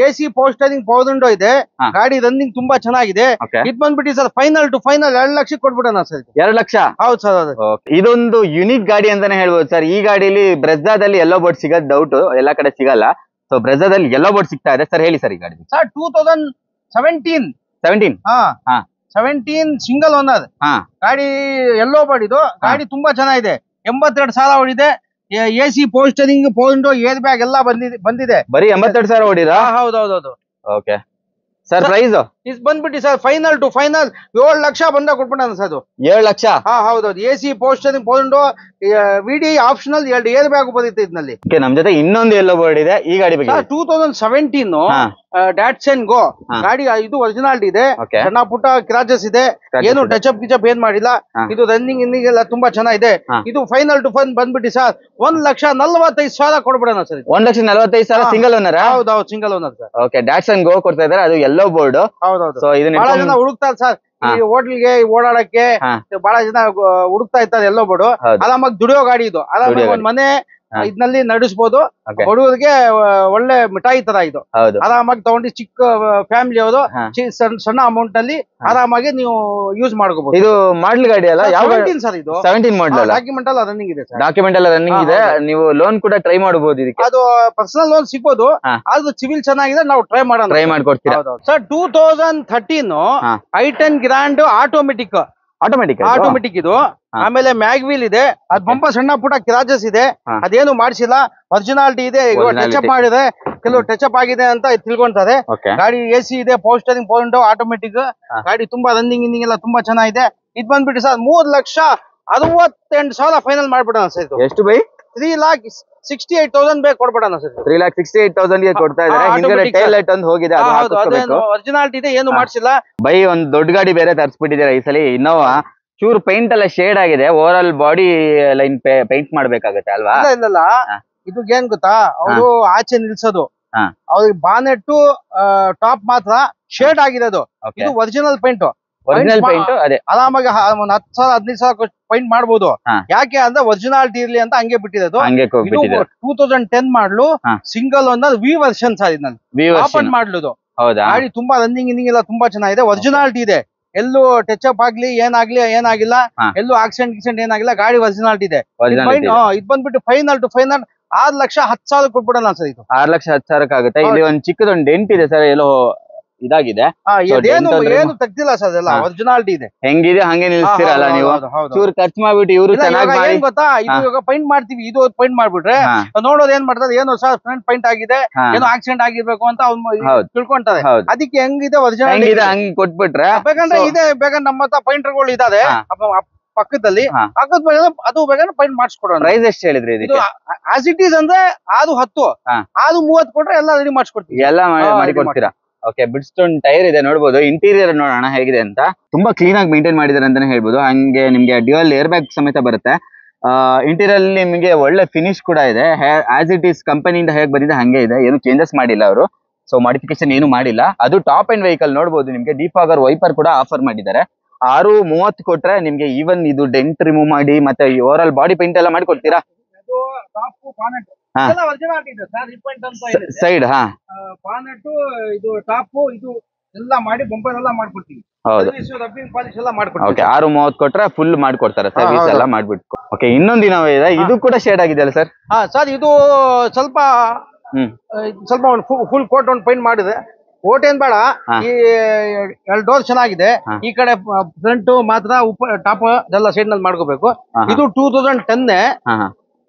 AC power steering power window ಇದೆ. ಗಾಡಿ ರನ್ನಿಂಗ್ ತುಂಬಾ ಚೆನ್ನಾಗಿದೆ. ಇದು ಬಂದ್ಬಿಟ್ಟು sir final to final 2 lakh ಕೊಟ್ಬಿಡೋಣ ಸರ್. 2 ಲಕ್ಷ? ಹೌದು ಸರ್. ಇದೊಂದು ಯುನಿಕ್ ಗಾಡಿ ಅಂತಾನೆ ಹೇಳ್ಬೋದು ಸರ್. ಈ ಗಾಡಿಲಿ ಬ್ರೆಜಾದಲ್ಲಿ ಯೆಲ್ಲೋ ಬೋರ್ಡ್ ಸಿಗೋದ್ ಡೌಟ್, ಎಲ್ಲಾ ಕಡೆ ಸಿಗಲ್ಲ. ಸೊ ಬ್ರೆಜಾದಲ್ಲಿ ಯೆಲ್ಲೋ ಬೋರ್ಡ್ ಸಿಗ್ತಾ ಇದೆ ಸರ್. ಹೇಳಿ ಸರ್ ಈ ಗಾಡಿ. ಸರ್ 2017 ಸಿಂಗಲ್ ಓನರ್ ಗಾಡಿ, ಯೆಲ್ಲೋ ಬೋರ್ಡ್. ಇದು ಗಾಡಿ ತುಂಬಾ ಚೆನ್ನಾಗಿದೆ. 82,000 ಓಡಿದೆ. AC power steering power window air bag ಎಲ್ಲ ಬಂದಿದೆ. ಬರೀ 82,000 ಓಡಿದಾ? ಹೌದೌದು. Okay sir. ಪ್ರೈಸ್ ಇದು ಬಂದ್ಬಿಟ್ಟು sir final to final 7 lakh ಬಂದ ಕೊಟ್ಬಿಡೋಣ ಸರ್. ಅದು 7 ಲಕ್ಷ? ಹೌದೌದು. AC power steering power window VD optional 2 air bag ಬರುತ್ತೆ ಇದರಲ್ಲಿ. ನಮ್ ಜೊತೆ ಇನ್ನೊಂದು ಯೆಲ್ಲೋ ಬೋರ್ಡ್ ಇದೆ. ಈ ಗಾಡಿ ಬಗ್ಗೆ 2017 ಡ್ಯಾಟ್ಸನ್ ಗೋ ಗಾಡಿ. ಇದು ಒರಿಜಿನಾಲಿಟಿ ಇದೆ, ಸಣ್ಣ ಪುಟ್ಟ ಕ್ರಾಚಸ್ ಇದೆ, ಏನು ಟಚ್ ಅಪ್ ಗಿಚಪ್ ಏನ್ ಮಾಡಿಲ್ಲ. ಇದು ರನ್ನಿಂಗ್ ಇನ್ನಿಂಗ್ ಎಲ್ಲ ತುಂಬಾ ಚೆನ್ನಾಗಿದೆ. ಇದು ಫೈನಲ್ ಟು ಫೈನಲ್ ಬಂದ್ಬಿಟ್ಟು ಸರ್ 1,45,000 ಕೊಡ್ಬಿಡೋಣ ಸರ್. 1,45,000 single owner? ಹೌದೌದು, ಸಿಂಗಲ್ ಓನರ್ ಸರ್. ಓಕೆ, ಡ್ಯಾಟ್ಸನ್ ಗೋ ಕೊಡ್ತಾ ಇದಾರೆ. ಅದು ಯೆಲ್ಲೋ ಬೋರ್ಡ್. ಹೌದೌದು. ಬಹಳ ಜನ ಹುಡುಕ್ತಾರೆ ಸರ್ ಈ ಹೋಟ್ಲಿಗೆ ಓಡಾಡಕ್ಕೆ. ಬಹಳ ಜನ ಹುಡುಕ್ತಾ ಇರ್ತಾರೆ ಯೆಲ್ಲೋ ಬೋರ್ಡ್. ಆರಾಮಾಗಿ ದುಡಿಯೋ ಗಾಡಿ ಇದು. ಆರಾಮಾಗಿ ಒಂದ್ ಮನೆ ಇದರಲ್ಲಿ ನಡೆಸಬಹುದು. ಬಡವರಿಗೆ ಒಳ್ಳೆ ಮಿಠಾಯಿ ತರ ಇದು. ಆರಾಮಾಗಿ ತಗೊಂಡು ಚಿಕ್ಕ ಫ್ಯಾಮಿಲಿ ಅವರು ಸಣ್ಣ ಅಮೌಂಟ್ ಅಲ್ಲಿ ಆರಾಮಾಗಿ ನೀವು ಯೂಸ್ ಮಾಡ್ಕೋಬಹುದು. ಇದು ಮಾಡಲ್ ಗಾಡಿ ಅಲ್ಲ? ಯಾವ ಸರ್ ಇದು? 17 ಮಾಡಲ್. ಡಾಕ್ಯುಮೆಂಟ್ ಎಲ್ಲ ರನ್ನಿಂಗ್ ಇದೆ ಸರ್. ಡಾಕ್ಯುಮೆಂಟ್ ಎಲ್ಲ ರನ್ನಿಂಗ್ ಇದೆ. ನೀವು ಲೋನ್ ಕೂಡ ಟ್ರೈ ಮಾಡಬಹುದು ಇದಕ್ಕೆ. ಅದು ಪರ್ಸನಲ್ ಲೋನ್ ಸಿಗ್ಬೋದು, ಆದ್ರೆ ಸಿವಿಲ್ ಚೆನ್ನಾಗಿದೆ, ನಾವು ಟ್ರೈ ಮಾಡ್ಕೊಡ್ತೀರಾ ಸರ್. 2013 i10 ಗ್ರ್ಯಾಂಡ್ ಆಟೋಮೆಟಿಕ್ ಇದು. ಆಮೇಲೆ ಮ್ಯಾಗ್ವೀಲ್ ಇದೆ. ಅದ್ ಬಂಪ ಸಣ್ಣ ಪುಟ್ಟ ಕ್ರಾಚಸ್ ಇದೆ, ಅದೇನು ಮಾಡಿಸಿಲ್ಲ, ಒರಿಜಿನಾಲಿಟಿ ಇದೆ. ಟಚ್ ಅಪ್ ಮಾಡಿದೆ, ಕೆಲವು ಟಚ್ ಅಪ್ ಆಗಿದೆ ಅಂತ ತಿಳ್ಕೊಂತಾರೆ. ಗಾಡಿ AC ಇದೆ, power steering power window automatic. ಗಾಡಿ ತುಂಬಾ ರನ್ನಿಂಗ್ ಇನ್ನಿಂಗ್ ಎಲ್ಲ ತುಂಬಾ ಚೆನ್ನಾಗಿದೆ. ಇದು ಬಂದ್ಬಿಟ್ಟು ಸರ್ 3,68,000 ಫೈನಲ್ ಮಾಡ್ಬಿಡೋಣ ಸರ್. ಇದು ಎಷ್ಟು ಬೈ? 3,68,000 ಬೇಕು ಕೊಡ್ಬಿಡೋಣ ಸರ್. 3,68,000 ಗೆ ಕೊಡ್ತಾ ಇದ್ದಾರೆ. ಹಿಂದ್ಗಡೆ ಟೈಲ್ ಲೈಟ್ ಒಂದು ಹೋಗಿದೆ, ಒರಿಜಿನಾಲಿಟಿ ಇದೆ, ಏನು ಮಾಡಿಸಿಲ್ಲ. ಬೈ ಒಂದ್ ದೊಡ್ಡ ಗಾಡಿ ಬೇರೆ ತರಿಸ್ಬಿಟ್ಟಿದ್ದೀರಾ ಈ ಸಲ. ಇನ್ನೋವಾ ಚೂರು ಪೇಂಟ್ ಎಲ್ಲ ಶೇಡ್ ಆಗಿದೆ. Over all body line paint ಮಾಡ್ಬೇಕಾಗತ್ತೆ ಅಲ್ವಾ? ಇಲ್ಲ, ಇದು ಏನ್ ಗೊತ್ತಾ, ಅವರು ಆಚೆ ನಿಲ್ಸೋದು, ಅವ್ರಿಗೆ ಬಾನೆಟ್ ಟಾಪ್ ಮಾತ್ರ ಶೇಡ್ ಆಗಿದೆ. ಅದು ಇದು ಒರಿಜಿನಲ್ ಪೇಂಟ್. ಅದೇ ಆರಾಮಾಗಿ 10,000 15,000 ಪೈಂಟ್ ಮಾಡ್ಬೋದು. ಯಾಕೆ ಅಂದ್ರೆ ಒರಿಜಿನಾಲಿಟಿ ಇರ್ಲಿ ಅಂತ ಹಂಗೆ ಬಿಟ್ಟಿರೋದು. 2010 model single owner V version sir. ಇದನ್ನ ಮಾಡ್ಲುದು ಗಾಡಿ ತುಂಬಾ ರನ್ನಿಂಗ್ ಇನ್ನಿಂಗ್ ಎಲ್ಲ ತುಂಬಾ ಚೆನ್ನಾಗಿದೆ. ಒರಿಜಿನಾಲಿಟಿ ಇದೆ, ಎಲ್ಲೂ ಟಚ್ ಅಪ್ ಆಗ್ಲಿ ಏನಾಗಿಲ್ಲ, ಎಲ್ಲೂ ಆಕ್ಸಿಡೆಂಟ್ ಏನಾಗಿಲ್ಲ. ಗಾಡಿ ಒರಿಜಿನಾಲಿಟಿ ಇದೆ. ಇದು ಬಂದ್ಬಿಟ್ಟು ಫೈನಲ್ ಟು ಫೈನಲ್ 6,10,000 ಕೊಟ್ಬಿಡೋಣ ಸರ್. ಇದು 6,10,000 ಆಗುತ್ತೆ. ಇಲ್ಲಿ ಒಂದ್ ಚಿಕ್ಕದೊಂದು ಡೆಂಟ್ ಇದೆ ಸರ್, ಎಲ್ಲೋ ಇದಾಗಿದೆ. ಏನು ತೆಗ್ದಿಲ್ಲ ಸರ್, ಎಲ್ಲ ಒರಿಜಿನಾಲಿಟಿ ಇದೆ. ಹೆಂಗಿದೆ ಹಂಗೆ ನಿಲ್ಸ್ತೀರಲ್ಲ ನೀವು. ಚೂರು ಖರ್ಚು ಮಾಡ್ಬಿಟ್ಟು ಇವರು ಚೆನ್ನಾಗಿ ಗೊತ್ತಾ, ಇವಾಗ ಪೈಂಟ್ ಮಾಡ್ತೀವಿ, ಇದು ಪೈಂಟ್ ಮಾಡ್ಬಿಟ್ರೆ ನೋಡೋದು ಏನ್ ಮಾಡ್ತಾರೆ, ಏನೋ ಸರ್ ಫ್ರಂಟ್ ಪೈಂಟ್ ಆಗಿದೆ, ಏನೋ ಆಕ್ಸಿಡೆಂಟ್ ಆಗಿರ್ಬೇಕು ಅಂತ ತಿಳ್ಕೊಂತಾರೆ. ಅದಕ್ಕೆ ಹೆಂಗಿದೆ ಒರಿಜಿನಾಲಿಟಿ ಹಂಗೆ ಕೊಟ್ಬಿಟ್ರೆ ಬೇಕಂದ್ರೆ ಇದೆ. ಬೇಕಂದ್ರೆ ನಮ್ಮ ಹತ್ರ ಪೈಂಟರ್ಗಳು ಇದಾರೆ, ಪಕ್ಕದಲ್ಲಿ ಹಾ. ಅದು ಬೇಕಾದ್ರೆ ಪೈಂಟ್ ಮಾಡಿಸ್ಕೊಡೋಣ. ಪ್ರೈಸ್ ಎಷ್ಟು ಹೇಳಿದ್ರಿ ಇದು ಇದಕ್ಕೆ? ಆಸ್ ಇಟ್ ಈಸ್ ಅಂದ್ರೆ ಅದು 10 ಹಾ. ಅದು 30 ಕೊಟ್ರೆ ಎಲ್ಲ ರೆಡಿ ಮಾಡಿಸ್ಕೊಡ್ತೀವಿ. ಎಲ್ಲ ಹಾ, ಮಾಡಿ ready ಕೊಡ್ತೀರಾ? ಓಕೆ, ಬ್ರಿಡ್ಸ್ಟೋನ್ ಟೈರ್ ಇದೆ ನೋಡ್ಬೋದು. ಇಂಟೀರಿಯರ್ ನೋಡೋಣ ಹೇಗಿದೆ ಅಂತ. ತುಂಬಾ ಕ್ಲೀನ್ ಆಗಿ ಮೇಂಟೈನ್ ಮಾಡಿದಾರೆ ಅಂತಾನೆ ಹೇಳ್ಬೋದು. ಹಂಗೆ ನಿಮ್ಗೆ ಡ್ಯುಯಲ್ ಏರ್ ಬ್ಯಾಗ್ ಸಮೇತ ಬರುತ್ತೆ. ಇಂಟೀರಿಯರ್ ಅಲ್ಲಿ ನಿಮಗೆ ಒಳ್ಳೆ ಫಿನಿಶ್ ಕೂಡ ಇದೆ. ಆಸ್ ಇಟ್ ಈಸ್ ಕಂಪನಿಯಿಂದ ಹೇಗೆ ಬಂದಿದೆ ಹಂಗೆ ಇದೆ, ಏನು ಚೇಂಜಸ್ ಮಾಡಿಲ್ಲ ಅವರು. ಸೊ ಮಾಡಿಫಿಕೇಶನ್ ಏನು ಮಾಡಿಲ್ಲ. ಅದು ಟಾಪ್ ಅಂಡ್ ವೆಹಿಕಲ್ ನೋಡ್ಬೋದು. ನಿಮ್ಗೆ ಡಿಫಾಗರ್ ವೈಪರ್ ಕೂಡ ಆಫರ್ ಮಾಡಿದ್ದಾರೆ. 630 ಕೊಟ್ರೆ ನಿಮ್ಗೆ ಈವನ್ ಇದು ಡೆಂಟ್ ರಿಮೂವ್ ಮಾಡಿ ಮತ್ತೆ ಓವರ್ ಆಲ್ ಬಾಡಿ ಪೇಂಟ್ ಎಲ್ಲ ಮಾಡಿ ಕೊಡ್ತೀರಾ? ಹಾ. ಸೈಡ್ ಹಾ ಬಾನೆಟ್ ಇದು ಟಾಪ್ ಇದು ಎಲ್ಲ ಮಾಡಿ ಬಂಪರ್ ಎಲ್ಲ ಮಾಡ್ಕೊಡ್ತೀವಿ. ಹೌದು. ರಬ್ಬಿಂಗ್ ಪಾಲಿಶ್ ಎಲ್ಲ ಮಾಡ್ಕೊಡ್ತೀವಿ. ಓಕೆ, 630 ಕೊಟ್ರೆ ಫುಲ್ ಮಾಡ್ಕೊಡ್ತಾರೆ ಸರ್ವಿಸ್ ಹೌದು. ಎಲ್ಲ ಮಾಡ್ಬಿಟ್ಟು. ಓಕೆ, ಇನ್ನೊಂದು ಇನೋವಾ ಇದೆ. ಇದು ಕೂಡ ಶೇಡ್ ಆಗಿದೆ ಅಲ್ಲ ಸರ್? ಹಾ ಸರ್, ಇದು ಸ್ವಲ್ಪ ಒಂದು ಫುಲ್ ಕೋಟ್ ಒಂದು ಪೈಂಟ್ ಮಾಡಿದೆ. ಕೋಟ್ ಏನ್ ಬೇಡ, ಈ 2 ಡೋರ್ ಚೆನ್ನಾಗಿದೆ. ಈ ಕಡೆ ಫ್ರಂಟ್ ಮಾತ್ರ ಟಾಪ್ ಎಲ್ಲ ಸೈಡ್ ನಲ್ಲಿ ಮಾಡ್ಕೋಬೇಕು. ಇದು 2010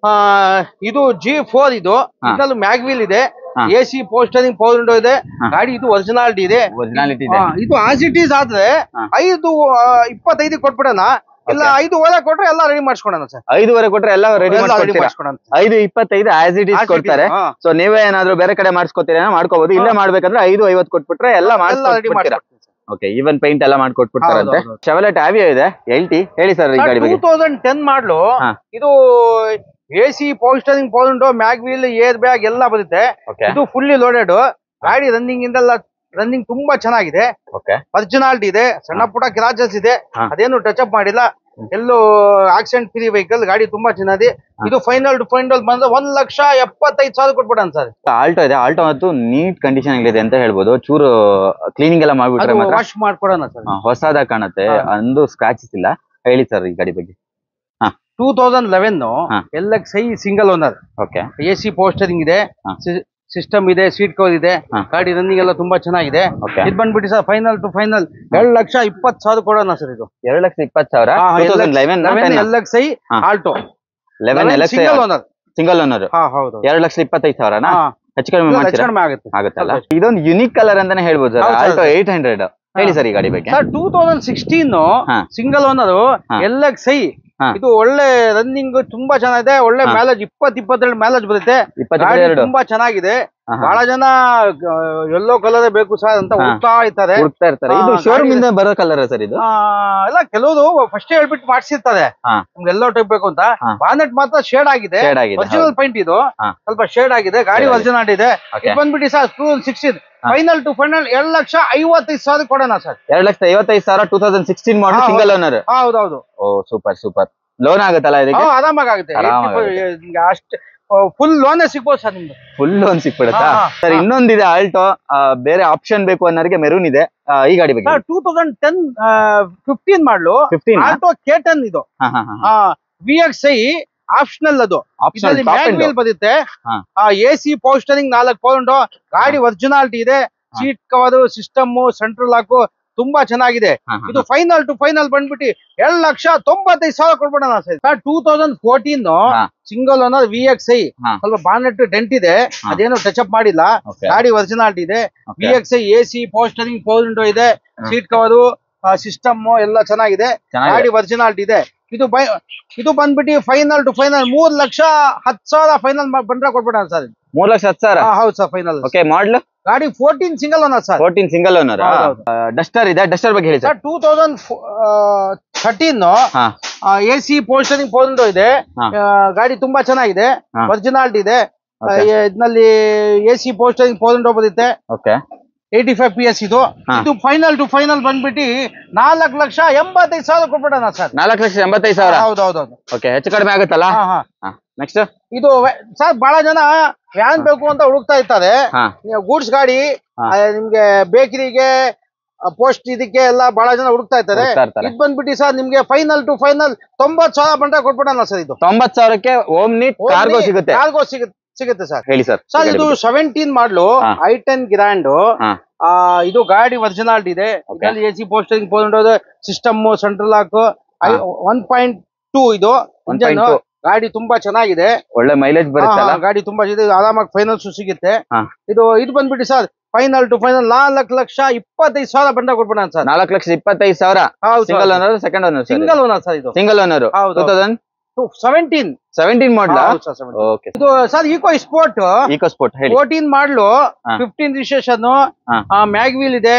ಇದು G4 ಇದು. ಇದ್ರಲ್ಲಿ ಮ್ಯಾಗ್ವೀಲ್ ಇದೆ, AC ಪೋಸ್ಟರಿಂಗ್ ಪವರ್ ವಿಂಡೋ ಇದೆ. ಗಾಡಿ ಇದು ಒರಿಜಿನಾಲಿಟಿ ಇದೆ. ಇದು ಆಸ್ ಇಟ್ ಈಸ್ ಆದ್ರೆ 5:25 ಕೊಟ್ಬಿಡೋಣ, ಇಲ್ಲ 5:15 ಕೊಟ್ರೆ ಎಲ್ಲ ರೆಡಿ ಮಾಡಿಸ್ಕೊಡೋಣ ಸರ್. 5:15 ಕೊಟ್ರೆ ಎಲ್ಲ ರೆಡಿ ಮಾಡಿಸ್ಕೊಡೋಣ. 5:25 ಆಸ್ ಇಟ್ ಈಸ್ ಕೊಡ್ತಾರೆ. ಸೊ ನೀವೇ ಏನಾದ್ರು ಬೇರೆ ಕಡೆ ಮಾಡಿಸ್ಕೊತೀರಾ ಮಾಡ್ಕೋಬಹುದು. ಇಲ್ಲೇ ಮಾಡ್ಬೇಕಂದ್ರೆ 5:50 ಕೊಟ್ಬಿಟ್ರೆ ಎಲ್ಲ ಮಾಡ್ಕೊಡ್ತೀರಾ. ಓಕೆ, ಈವನ್ ಪೇಂಟ್ ಎಲ್ಲ ಮಾಡ್ಕೊಟ್ಬಿಡ್ತಾರಂತೆ. ಚೆವಲೆಟ್ ಆವಿಯೋ ಇದೆ LT. ಹೇಳಿ ಸರ್ ಈ ಗಾಡಿ ಬಗ್ಗೆ. 2010 ಮಾಡಲು. ಇದು AC power steering power window, mag wheel, air bag ಎಲ್ಲ ಬರುತ್ತೆ. ಇದು ಫುಲ್ಲಿ ಲೋಡೆಡ್ ಗಾಡಿ. ರನ್ನಿಂಗ್ ತುಂಬಾ ಚೆನ್ನಾಗಿದೆ. ಒರಿಜಿನಾಲಿಟಿ ಇದೆ. ಸಣ್ಣ ಪುಟ್ಟ ಕ್ರಾಚಸ್ ಇದೆ, ಅದೇನು ಟಚ್ ಅಪ್ ಮಾಡಿಲ್ಲ. ಎಲ್ಲೂ ಆಕ್ಸಿಡೆಂಟ್ ಫ್ರೀ ವೆಹಿಕಲ್. ಗಾಡಿ ತುಂಬಾ ಚೆನ್ನಾಗಿದೆ. ಇದು ಫೈನಲ್ ಬಂದ್ರೆ 1,75,000 ಕೊಟ್ಬಿಡೋಣ ಸರ್. ಆಲ್ಟೋ ಇದೆ. ಆಲ್ಟೋ ಮತ್ತು ನೀಟ್ ಕಂಡೀಷನ್ ಇದೆ ಅಂತ ಹೇಳ್ಬೋದು. ಚೂರು ಕ್ಲೀನಿಂಗ್ ಎಲ್ಲ ಮಾಡ್ಬಿಟ್ರೆ ವಾಶ್ ಮಾಡ್ಕೊಡೋಣ ಸರ್. ಹೊಸದಾಗ ಕಾಣುತ್ತೆ, ಅಂದು ಸ್ಕ್ರಾಚಸ್ ಇಲ್ಲ. ಹೇಳಿ ಸರ್ ಈ ಗಾಡಿ ಬಗ್ಗೆ. 2011 LXi ಸಿಂಗಲ್ ಓನರ್. AC ಪೋಸ್ಟರಿಂಗ್ ಇದೆ, ಸಿಸ್ಟಮ್ ಇದೆ, ಸೀಟ್ ಕವರ್ ಇದೆ. ಗಾಡಿ ರನ್ನಿಂಗ್ ಎಲ್ಲ ತುಂಬಾ ಚೆನ್ನಾಗಿದೆ. ಇದು ಬಂದ್ಬಿಟ್ಟು ಸರ್ ಫೈನಲ್ 2,20,000 ಕೊಡೋಣ ಸರ್. ಇದು 2,20,000 LXi Alto 11 single owner. Single owner 2,25,000 ಹೆಚ್ಚು ಕಡಿಮೆ ಆಗುತ್ತಲ್ಲ. ಇದೊಂದು ಯುನಿಕ್ ಕಲರ್ ಅಂತಾನೆ ಹೇಳ್ಬೋದು ಸರ್. ಆಲ್ಟೋ 800. ಹೇಳಿ ಸರ್ ಈ ಗಾಡಿ ಬಗ್ಗೆ. 2016 ಸಿಂಗಲ್ ಓನರ್ LXi. ಇದು ಒಳ್ಳೆ ರನ್ನಿಂಗ್ ತುಂಬಾ ಚೆನ್ನಾಗಿದೆ. ಒಳ್ಳೆ ಮೈಲೇಜ್ 22 ಮೈಲೇಜ್ ಬರುತ್ತೆ. ತುಂಬಾ ಚೆನ್ನಾಗಿದೆ. ಬಹಳ ಜನ ಯೆಲ್ಲೋ ಕಲರ್ ಬೇಕು ಸರ್ ಅಂತ ಹುಡುಕ್ತಾ ಇರ್ತಾರೆ. ಇದು ಶೋರೂಮ್ ಇಂದ ಬರೋ ಕಲರ್ ಸರ್ ಇದು? ಎಲ್ಲ ಕೆಲವರು ಫಸ್ಟ್ ಹೇಳ್ಬಿಟ್ಟು ಮಾಡಿಸಿರ್ತಾರೆ ನಮ್ಗೆ ಎಲ್ಲೋ ಟೈಪ್ ಬೇಕು ಅಂತ. ಬಾನೆಟ್ ಮಾತ್ರ ಶೇಡ್ ಆಗಿದೆ. ಒರಿಜಿನಲ್ ಪೈಂಟ್ ಇದು. ಸ್ವಲ್ಪ ಶೇಡ್ ಆಗಿದೆ. ಗಾಡಿ ಒರಿಜಿನಲ್ ಇದೆ. ಇದು ಬಂದ್ಬಿಟ್ಟು ಸರ್ 2016 ಫೈನಲ್ 2,50,000 ಕೊಡೋಣ ಸರ್. 2,55,000 2016 model single owner. ಹೌದೌದು. ಓ ಸೂಪರ್. ಲೋನ್ ಆಗುತ್ತಲ್ಲ ಇದಕ್ಕೆ? ಆರಾಮಾಗಿ ಆಗುತ್ತೆ. ಅಷ್ಟೇ ಫುಲ್ ಲೋನ್ ಸಿಗ್ಬೋದು ಸರ್ ನಿಮ್ದು. ಫುಲ್ ಲೋನ್ ಸಿಕ್ಬಿಡುತ್ತಾ ಸರ್? ಇನ್ನೊಂದಿದೆ ಆಲ್ಟೋ. ಬೇರೆ ಆಪ್ಷನ್ ಬೇಕು ಅನ್ನೋರಿಗೆ ಮೆರೂನ್ ಇದೆ. ಈ ಗಾಡಿ ಬಗ್ಗೆ 2015 ಮಾಡಲು ಆಲ್ಟೋ K10 ಇದು. VXi optional. ಅದು ಮ್ಯಾಗ್ವೀಲ್ ಬರುತ್ತೆ. AC power steering 4 pound. ಗಾಡಿ ಒರಿಜಿನಾಲಿಟಿ ಇದೆ. Seat cover, system, central lock ತುಂಬಾ ಚೆನ್ನಾಗಿದೆ. ಇದು ಫೈನಲ್ ಬಂದ್ಬಿಟ್ಟು 2,95,000 ಕೊಡ್ಬಿಡೋಣ ಸರ್. 2014 single owner VXi. ಸ್ವಲ್ಪ ಬಾನೆಟ್ ಡೆಂಟ್ ಇದೆ, ಅದೇನು ಟಚ್ ಅಪ್ ಮಾಡಿಲ್ಲ. ಗಾಡಿ ಒರಿಜಿನಾಲಿಟಿ ಇದೆ. VXi AC power steering power window ಇದೆ, ಸೀಟ್ ಕವರು, ಸಿಸ್ಟಮ್ ಎಲ್ಲ ಚೆನ್ನಾಗಿದೆ. ಗಾಡಿ ಒರಿಜಿನಾಲಿಟಿ ಇದೆ. ಇದು ಬಂದ್ಬಿಟ್ಟು ಫೈನಲ್ 3,10,000 ಫೈನಲ್ ಬಂದ್ರೆ ಕೊಟ್ಬಿಡೋಣ ಸರ್. 3,10,000? ಹೌದು ಸರ್ ಫೈನಲ್. ಓಕೆ, ಮಾಡಲ್ ಗಾಡಿ 14 single owner sir. 14 single owner. Duster ಇದೆ. ಡಸ್ಟರ್ ಬಗ್ಗೆ ಹೇಳಿ sir. 2013 AC power steering power window ಇದೆ. ಗಾಡಿ ತುಂಬಾ ಚೆನ್ನಾಗಿದೆ. ಒರಿಜಿನಾಲಿಟಿ ಇದೆ. ಇದರಲ್ಲಿ AC ಪೋಸ್ಟರಿಂಗ್ ಪವರ್ ವಿಂಡೋ ಬರುತ್ತೆ. 85 PS ಇದು. ಫೈನಲ್ ಬಂದ್ಬಿಟ್ಟು 4,85,000 ಕೊಟ್ಬಿಡೋಣ ಸರ್. 4,85,000? ಹೌದೌದು. ಓಕೆ, ಹೆಚ್ಚು ಕಡಿಮೆ ಆಗುತ್ತಲ್ಲ? ನೆಕ್ಸ್ಟ್ ಇದು ಸರ್ ಬಹಳ ಜನ ವ್ಯಾನ್ ಬೇಕು ಅಂತ ಹುಡುಕ್ತಾ ಇರ್ತಾರೆ. ಗೂಡ್ಸ್ ಗಾಡಿ ನಿಮ್ಗೆ ಬೇಕರಿಗೆ, ಪೋಸ್ಟ್ ಇದಕ್ಕೆ ಎಲ್ಲ ಬಹಳ ಜನ ಹುಡುಕ್ತಾ ಇರ್ತಾರೆ. ಇದು ಬಂದ್ಬಿಟ್ಟು ಸರ್ ನಿಮ್ಗೆ ಫೈನಲ್ 90,000 ಬಂದ್ರೆ ಕೊಟ್ಬಿಡೋಣ ಸರ್. ಇದು 90,000ಕ್ಕೆ ಓಮ್ನಿ ಕಾರ್ಗೋ ಸಿಗುತ್ತೆ. ಸಿಗುತ್ತೆ ಸರ್. ಹೇಳಿ ಸರ್. ಇದು 17 ಮಾಡಲು i10 ಗ್ರ್ಯಾಂಡ್. ಇದು ಗಾಡಿ ಒರಿಜಿನಾಲಿಟಿ ಇದೆ. ಇದರಲ್ಲಿ AC power steering power window, system, central lock, 1.2 ಇದು ಇಂಜಿನ್. ಗಾಡಿ ತುಂಬಾ ಚೆನ್ನಾಗಿದೆ. ಒಳ್ಳೆ ಮೈಲೇಜ್ ಬರುತ್ತೆ. ಗಾಡಿ ತುಂಬಾ ಆರಾಮಾಗಿ ಫೈನಾನ್ಸ್ ಸಿಗುತ್ತೆ. ಇದು ಬಂದ್ಬಿಟ್ಟು ಸರ್ ಫೈನಲ್ ಟು ಫೈನಲ್ 4,25,000 ಬಂಡ ಕೊಟ್ಬಿಡೋಣ sir. 4,25,000. Single owner, second owner? Single owner sir ಇದು. Single owner. 2017 ಮಾಡಲ್. ಓಕೆ. ಇದು sir EcoSport. 14 model 15 registration. Mag wheel ಇದೆ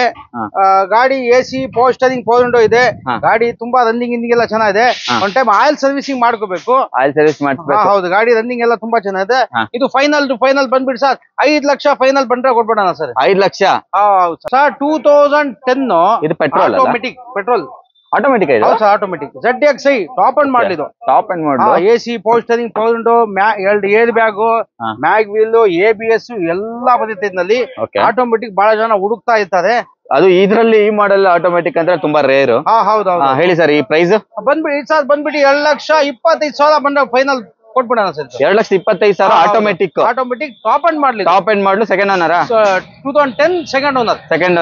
ಗಾಡಿ, AC power steering, power window ಇದೆ ಗಾಡಿ. ತುಂಬಾ ರನ್ನಿಂಗ್ ಇಂದಿಂಗ್ ಎಲ್ಲ ಚೆನ್ನಾಗಿದೆ. ಒನ್ ಟೈಮ್ ಆಯಿಲ್ ಸರ್ವಿಸಿಂಗ್ ಮಾಡ್ಕೋಬೇಕು. ಆಯಿಲ್ ಸರ್ವಿಸ್ ಮಾಡಿಸ್ಬೇಕು. ಹೌದು, ಗಾಡಿ ರನ್ನಿಂಗ್ ಎಲ್ಲ ತುಂಬಾ ಚೆನ್ನಾಗಿದೆ. ಇದು ಫೈನಲ್ ಟು ಫೈನಲ್ ಬಂದ್ಬಿಡಿ ಸರ್ 5 ಲಕ್ಷ ಫೈನಲ್ ಬಂದ್ರೆ ಕೊಟ್ಬಿಡೋಣ ಸರ್. 5 ಲಕ್ಷ ಸರ್. 2010 ಇದು ಪೆಟ್ರೋಲ್, ಪೆಟ್ರೋಲ್ ಆಟೋಮೆಟಿಕ್ ಇದೆ. ಆಟೋಮೆಟಿಕ್ ZXi ಟಾಪ್ ಅಂಡ್ ಮಾಡಲ್ ಇದು. ಟಾಪ್ ಅಂಡ್ ಮಾಡಲ್. AC power steering, power window, 2 air bag, mag wheel, ABS ಎಲ್ಲಾ ಬಂದಿದೆ ಇದರಲ್ಲಿ. ಆಟೋಮೆಟಿಕ್ ಬಹಳ ಜನ ಹುಡುಕ್ತಾ ಇರ್ತಾರೆ. ಅದು ಇದ್ರಲ್ಲಿ ಈ ಮಾಡೆಲ್ ಆಟೋಮೆಟಿಕ್ ಅಂದ್ರೆ ತುಂಬಾ ರೇರ್. ಹೌದೌದು. ಹೇಳಿ ಸರ್ ಈ ಪ್ರೈಸ್. ಬಂದ್ಬಿಡಿ ಸರ್, ಬಂದ್ಬಿಡಿ 2,25,000 ಬಂದ್ರೆ ಫೈನಲ್ ಕೊಟ್ಬಿಡೋಣ sir. 2,25,000 automatic. Top end model. Top end model. Second owner. 2010 second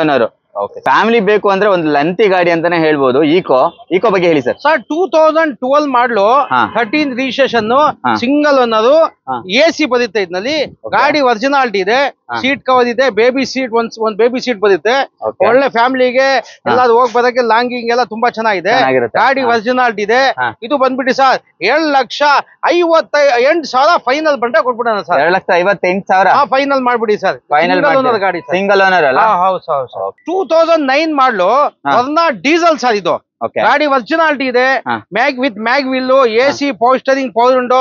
owner. Okay. Family ಬೇಕು ಅಂದ್ರೆ ಒಂದು ಲಂತಿ ಗಾಡಿ ಅಂತಾನೆ ಹೇಳ್ಬೋದು. ಈಕೋ ಬಗ್ಗೆ ಹೇಳಿ ಸರ್. ಸರ್ 2012 ಮಾಡಲು 13 ರಿಜಿಸ್ಟ್ರೇಷನ್, ಸಿಂಗಲ್ ಓನರ್, AC ಬರುತ್ತೆ ಇದರಲ್ಲಿ. ಗಾಡಿ ಒರಿಜಿನಾಲಿಟಿ ಇದೆ, ಸೀಟ್ ಕವರ್ ಇದೆ, ಬೇಬಿ ಸೀಟ್, ಒಂದ್ ಬೇಬಿ ಸೀಟ್ ಬರುತ್ತೆ. ಒಳ್ಳೆ ಫ್ಯಾಮಿಲಿಗೆ ಎಲ್ಲಾದ್ರೂ ಹೋಗ್ ಬರೋಕೆ ಲಾಂಗಿಂಗ್ ಎಲ್ಲ ತುಂಬಾ ಚೆನ್ನಾಗಿದೆ. ಗಾಡಿ ಒರಿಜಿನಾಲಿಟಿ ಇದೆ. ಇದು ಬಂದ್ಬಿಟ್ಟು ಸರ್ 7,58,000 ಫೈನಲ್ ಬಂದ್ರೆ ಕೊಟ್ಬಿಡೋಣ ಸರ್. 7,58,000 ಫೈನಲ್ ಮಾಡ್ಬಿಡಿ ಸರ್. ಫೈನಲ್ ಗಾಡಿ ಸಿಂಗಲ್ ಓನರ್ ಅಲ್ಲ? ಹೌದು. 2009 ಮಾಡಲು ವರ್ನಾ ಡೀಸೆಲ್ ಸರ್ ಇದು. ಗಾಡಿ ಒರಿಜಿನಾಲಿಟಿ ಇದೆ, mag wheel, AC power steering, power window,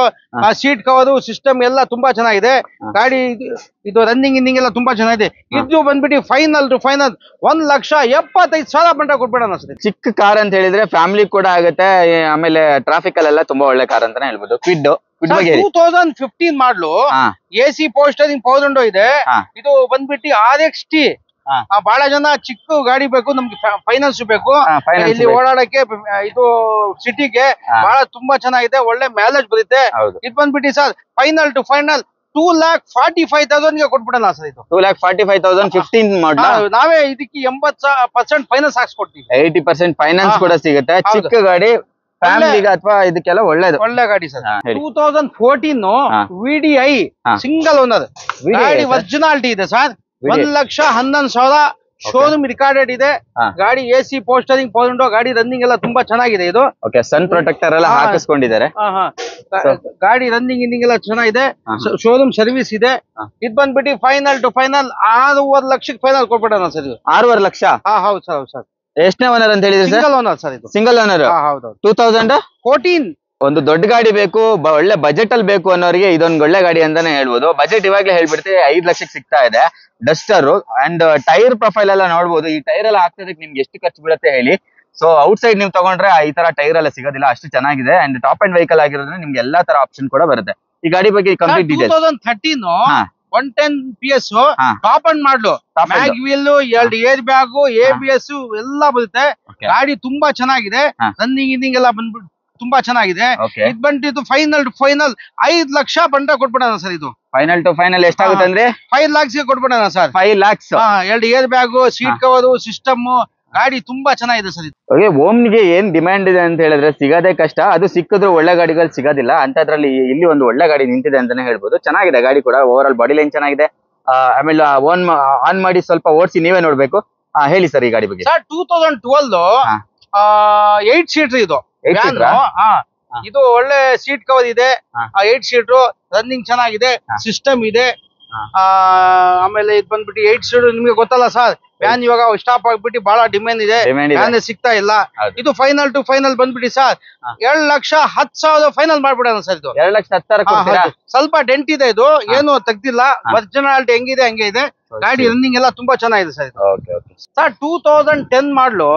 seat cover, system ಎಲ್ಲ ತುಂಬಾ ಚೆನ್ನಾಗಿದೆ. ಗಾಡಿ ಇದು ರನ್ನಿಂಗ್ ಇಂದಿಂಗ್ ಎಲ್ಲ ತುಂಬಾ ಚೆನ್ನಾಗಿದೆ. ಇದು ಬಂದ್ಬಿಟ್ಟು ಫೈನಲ್ ಟು ಫೈನಲ್ 1,75,000 ಬಂದ್ರೆ ಕೊಟ್ಬಿಡೋಣ ಸರ್. ಚಿಕ್ಕ ಕಾರ್ ಅಂತ ಹೇಳಿದ್ರೆ ಫ್ಯಾಮಿಲಿ ಕೂಡ ಆಗುತ್ತೆ, ಆಮೇಲೆ ಟ್ರಾಫಿಕ್ ಅಲ್ಲೆಲ್ಲ ತುಂಬಾ ಒಳ್ಳೆ ಕಾರ್ ಅಂತಾನೆ ಹೇಳ್ಬೋದು. ಕ್ವಿಡ್ 2015 ಮಾಡಲು AC power steering, power window ಇದೆ. ಇದು ಬಂದ್ಬಿಟ್ಟು RXT. ಬಹಳ ಜನ ಚಿಕ್ಕ ಗಾಡಿ ಬೇಕು, ನಮ್ಗೆ ಫೈನಾನ್ಸ್ ಬೇಕು ಇಲ್ಲಿ ಓಡಾಡಕ್ಕೆ. ಇದು ಸಿಟಿಗೆ ಬಹಳ ತುಂಬಾ ಚೆನ್ನಾಗಿದೆ, ಒಳ್ಳೆ ಮೈಲೇಜ್ ಬರುತ್ತೆ. ಇದು ಬಂದ್ಬಿಟ್ಟು ಸರ್ ಫೈನಲ್ ಟು ಫೈನಲ್ 2,45,000 ಕೊಟ್ಬಿಡೋಣ ಸರ್. ಇದು 2,45,000 15 ಮಾಡಲ್. ನಾವೇ ಇದಕ್ಕೆ 80% ಫೈನಾನ್ಸ್ ಹಾಕ್ಸ್ಕೊಡ್ತೀವಿ. 80% ಫೈನಾನ್ಸ್ ಕೂಡ ಸಿಗುತ್ತೆ. ಚಿಕ್ಕ ಗಾಡಿ ಫ್ಯಾಮಿಲಿಗೆ ಅಥವಾ ಇದಕ್ಕೆಲ್ಲ ಒಳ್ಳೆ ಗಾಡಿ ಸರ್. 2014 VDI ಸಿಂಗಲ್ ಓನರ್ ಗಾಡಿ, ಒರಿಜಿನಾಲಿಟಿ ಇದೆ ಸರ್. 1,11,000 ಶೋರೂಮ್ ರಿಕಾರ್ಡೆಡ್ ಇದೆ. ಗಾಡಿ AC power steering, power window, ಗಾಡಿ ರನ್ನಿಂಗ್ ಎಲ್ಲ ತುಂಬಾ ಚೆನ್ನಾಗಿದೆ. ಇದು ಸನ್ ಪ್ರೊಟೆಕ್ಟರ್ ಎಲ್ಲ ಹಾಕಿಸ್ಕೊಂಡಿದ್ದಾರೆ. ಗಾಡಿ ರನ್ನಿಂಗ್ ಇಂದಿಂಗ್ ಎಲ್ಲ ಚೆನ್ನಾಗಿದೆ, ಶೋರೂಮ್ ಸರ್ವಿಸ್ ಇದೆ. ಇದು ಬಂದ್ಬಿಟ್ಟು ಫೈನಲ್ ಟು ಫೈನಲ್ 6,5 ಲಕ್ಷಕ್ಕೆ ಫೈನಲ್ ಕೊಟ್ಬಿಡೋಣ ಸರ್. ಇದು 6,5 ಲಕ್ಷ. ಹೌದು ಸರ್. ಹೌದು ಸರ್. ಎಷ್ಟನೇ ಓನರ್ ಅಂತ ಹೇಳಿದ್ರೆ? ಸಿಂಗಲ್ ಓನರ್ ಸರ್ ಇದು. Single owner. ಹೌದು. 2014 ಒಂದು ದೊಡ್ಡ ಗಾಡಿ ಬೇಕು, ಒಳ್ಳೆ ಬಜೆಟ್ ಅಲ್ಲಿ ಬೇಕು ಅನ್ನೋರಿಗೆ ಇದೊಂದು ಒಳ್ಳೆ ಗಾಡಿ ಅಂತಾನೆ ಹೇಳ್ಬೋದು. ಬಜೆಟ್ ಇವಾಗಲೇ ಹೇಳ್ಬಿಡ್ತೀವಿ, 5 ಲಕ್ಷಕ್ಕೆ ಸಿಗ್ತಾ ಇದೆ. ಡಸ್ಟರ್ ಅಂಡ್ ಟೈರ್ ಪ್ರೊಫೈಲ್ ಎಲ್ಲ ನೋಡ್ಬೋದು. ಈ ಟೈರ್ ಎಲ್ಲ ಹಾಕ್ತದಕ್ಕೆ ನಿಮ್ಗೆ ಎಷ್ಟು ಖರ್ಚು ಬೀಳುತ್ತೆ ಹೇಳಿ. ಸೊ ಔಟ್ ಸೈಡ್ ನೀವು ತಗೊಂಡ್ರೆ ಈ ತರ ಟೈರ್ ಎಲ್ಲ ಸಿಗೋದಿಲ್ಲ, ಅಷ್ಟು ಚೆನ್ನಾಗಿದೆ. ಅಂಡ್ ಟಾಪ್ ಅಂಡ್ ವೆಹಿಕಲ್ ಆಗಿರೋದ್ರಿಂದ ನಿಮ್ಗೆ ಎಲ್ಲಾ ತರ ಆಪ್ಷನ್ ಕೂಡ ಬರುತ್ತೆ. ಈ ಗಾಡಿ ಬಗ್ಗೆ complete details. 2013 110 PS top end model, mag wheel, 2 air bag, ABS ಎಲ್ಲ ಬರುತ್ತೆ. ಗಾಡಿ ತುಂಬಾ ಚೆನ್ನಾಗಿದೆ, ರನ್ನಿಂಗ್ ಇಂದಿಂಗ್ ಎಲ್ಲ ಬಂದ್ಬಿಟ್ಟು ತುಂಬಾ ಚೆನ್ನಾಗಿದೆ. ಇದು ಬಂದಿದ್ದು ಫೈನಲ್ ಟು ಫೈನಲ್ 5 ಲಕ್ಷ ಬಂಡ ಕೊಟ್ಬಿಡೋಣ ಸರ್. ಇದು ಫೈನಲ್ ಟು ಫೈನಲ್ ಎಷ್ಟಾಗುತ್ತೆ ಅಂದ್ರೆ 5 lakhs ಕೊಟ್ಬಿಡೋಣ sir. 5 lakhs. 2 air bag, seat cover, system, ಗಾಡಿ ತುಂಬಾ ಚೆನ್ನಾಗಿದೆ ಸರ್. ಇದು ಓಮ್ನಿಗೆ ಏನ್ ಡಿಮ್ಯಾಂಡ್ ಇದೆ ಅಂತ ಹೇಳಿದ್ರೆ ಸಿಗೋದೇ ಕಷ್ಟ. ಅದು ಸಿಕ್ಕಿದ್ರು ಒಳ್ಳೆ ಗಾಡಿಗಳು ಸಿಗೋದಿಲ್ಲ. ಅಂತದ್ರಲ್ಲಿ ಇಲ್ಲಿ ಒಂದು ಒಳ್ಳೆ ಗಾಡಿ ನಿಂತಿದೆ ಅಂತಾನೆ ಹೇಳ್ಬೋದು. ಚೆನ್ನಾಗಿದೆ ಗಾಡಿ ಕೂಡ, ಓವರ್ ಆಲ್ ಬಾಡಿ ಲೈನ್ ಚೆನ್ನಾಗಿದೆ. ಆಮೇಲೆ ಆನ್ ಮಾಡಿ ಸ್ವಲ್ಪ ಓಡಿಸಿ ನೀವೇ ನೋಡ್ಬೇಕು. ಹೇಳಿ ಸರ್ ಈ ಗಾಡಿ ಬಗ್ಗೆ. ಸರ್ 2012 8 ಸೀಟರ್ ಇದು. ಇದು ಒಳ್ಳೆ ಸೀಟ್ ಕವರ್ ಇದೆ, 8 ಸೀಟರ್, ರನ್ನಿಂಗ್ ಚೆನ್ನಾಗಿದೆ, ಸಿಸ್ಟಮ್ ಇದೆ. ಆಮೇಲೆ ಇದು ಬಂದ್ಬಿಟ್ಟು 8 ಸೀಟರ್ ನಿಮ್ಗೆ ಗೊತ್ತಲ್ಲ ಸರ್, ವ್ಯಾನ್ ಇವಾಗ ಸ್ಟಾಪ್ ಆಗ್ಬಿಟ್ಟು ಬಹಳ ಡಿಮ್ಯಾಂಡ್ ಇದೆ, ವ್ಯಾನ್ ಸಿಗ್ತಾ ಇಲ್ಲ. ಇದು ಫೈನಲ್ ಟು ಫೈನಲ್ ಬಂದ್ಬಿಟ್ಟು ಸರ್ 2,10,000 ಫೈನಲ್ ಮಾಡ್ಬಿಡೋಣ ಸರ್. ಇದು 2,10,000. ಸ್ವಲ್ಪ ಡೆಂಟ್ ಇದೆ, ಇದು ಏನು ತೆಗ್ದಿಲ್ಲ, ಒರಿಜಿನಾಲಿಟಿ ಹೆಂಗಿದೆ ಹಂಗೆ ಇದೆ. ಗಾಡಿ ರನ್ನಿಂಗ್ ಎಲ್ಲ ತುಂಬಾ ಚೆನ್ನಾಗಿದೆ ಸರ್. ಸರ್ 2010 ಮಾಡಲು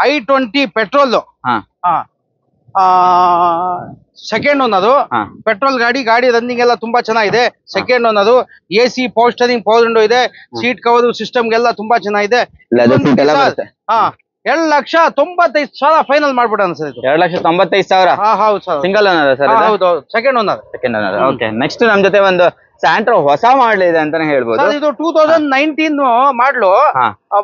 I20 petrol, second owner, petrol ಗಾಡಿ ರನ್ನಿಂಗ್ ಎಲ್ಲ ತುಂಬಾ ಚೆನ್ನಾಗಿದೆ. Second owner, AC power steering, power window ಇದೆ, ಸೀಟ್ ಕವರ್, ಸಿಸ್ಟಮ್ ಎಲ್ಲ ತುಂಬಾ ಚೆನ್ನಾಗಿದೆ. 2,95,000 ಫೈನಲ್ ಮಾಡ್ಬಿಡೋಣ ಸರ್. ಇದು 2,95,000. ಹೌದು ಸರ್. Single owner sir? ಹೌದು, ಸೆಕೆಂಡ್ ಓನರ್. ಓಕೆ. ನೆಕ್ಸ್ಟ್ ನಮ್ ಜೊತೆ ಒಂದು ಸ್ಯಾಂಟ್ರೋ ಹೊಸ ಮಾಡ್ಲ್ ಇದೆ ಅಂತಾನೆ ಹೇಳ್ಬೋದು. ಇದು 2019 ಮಾಡ್ಲು,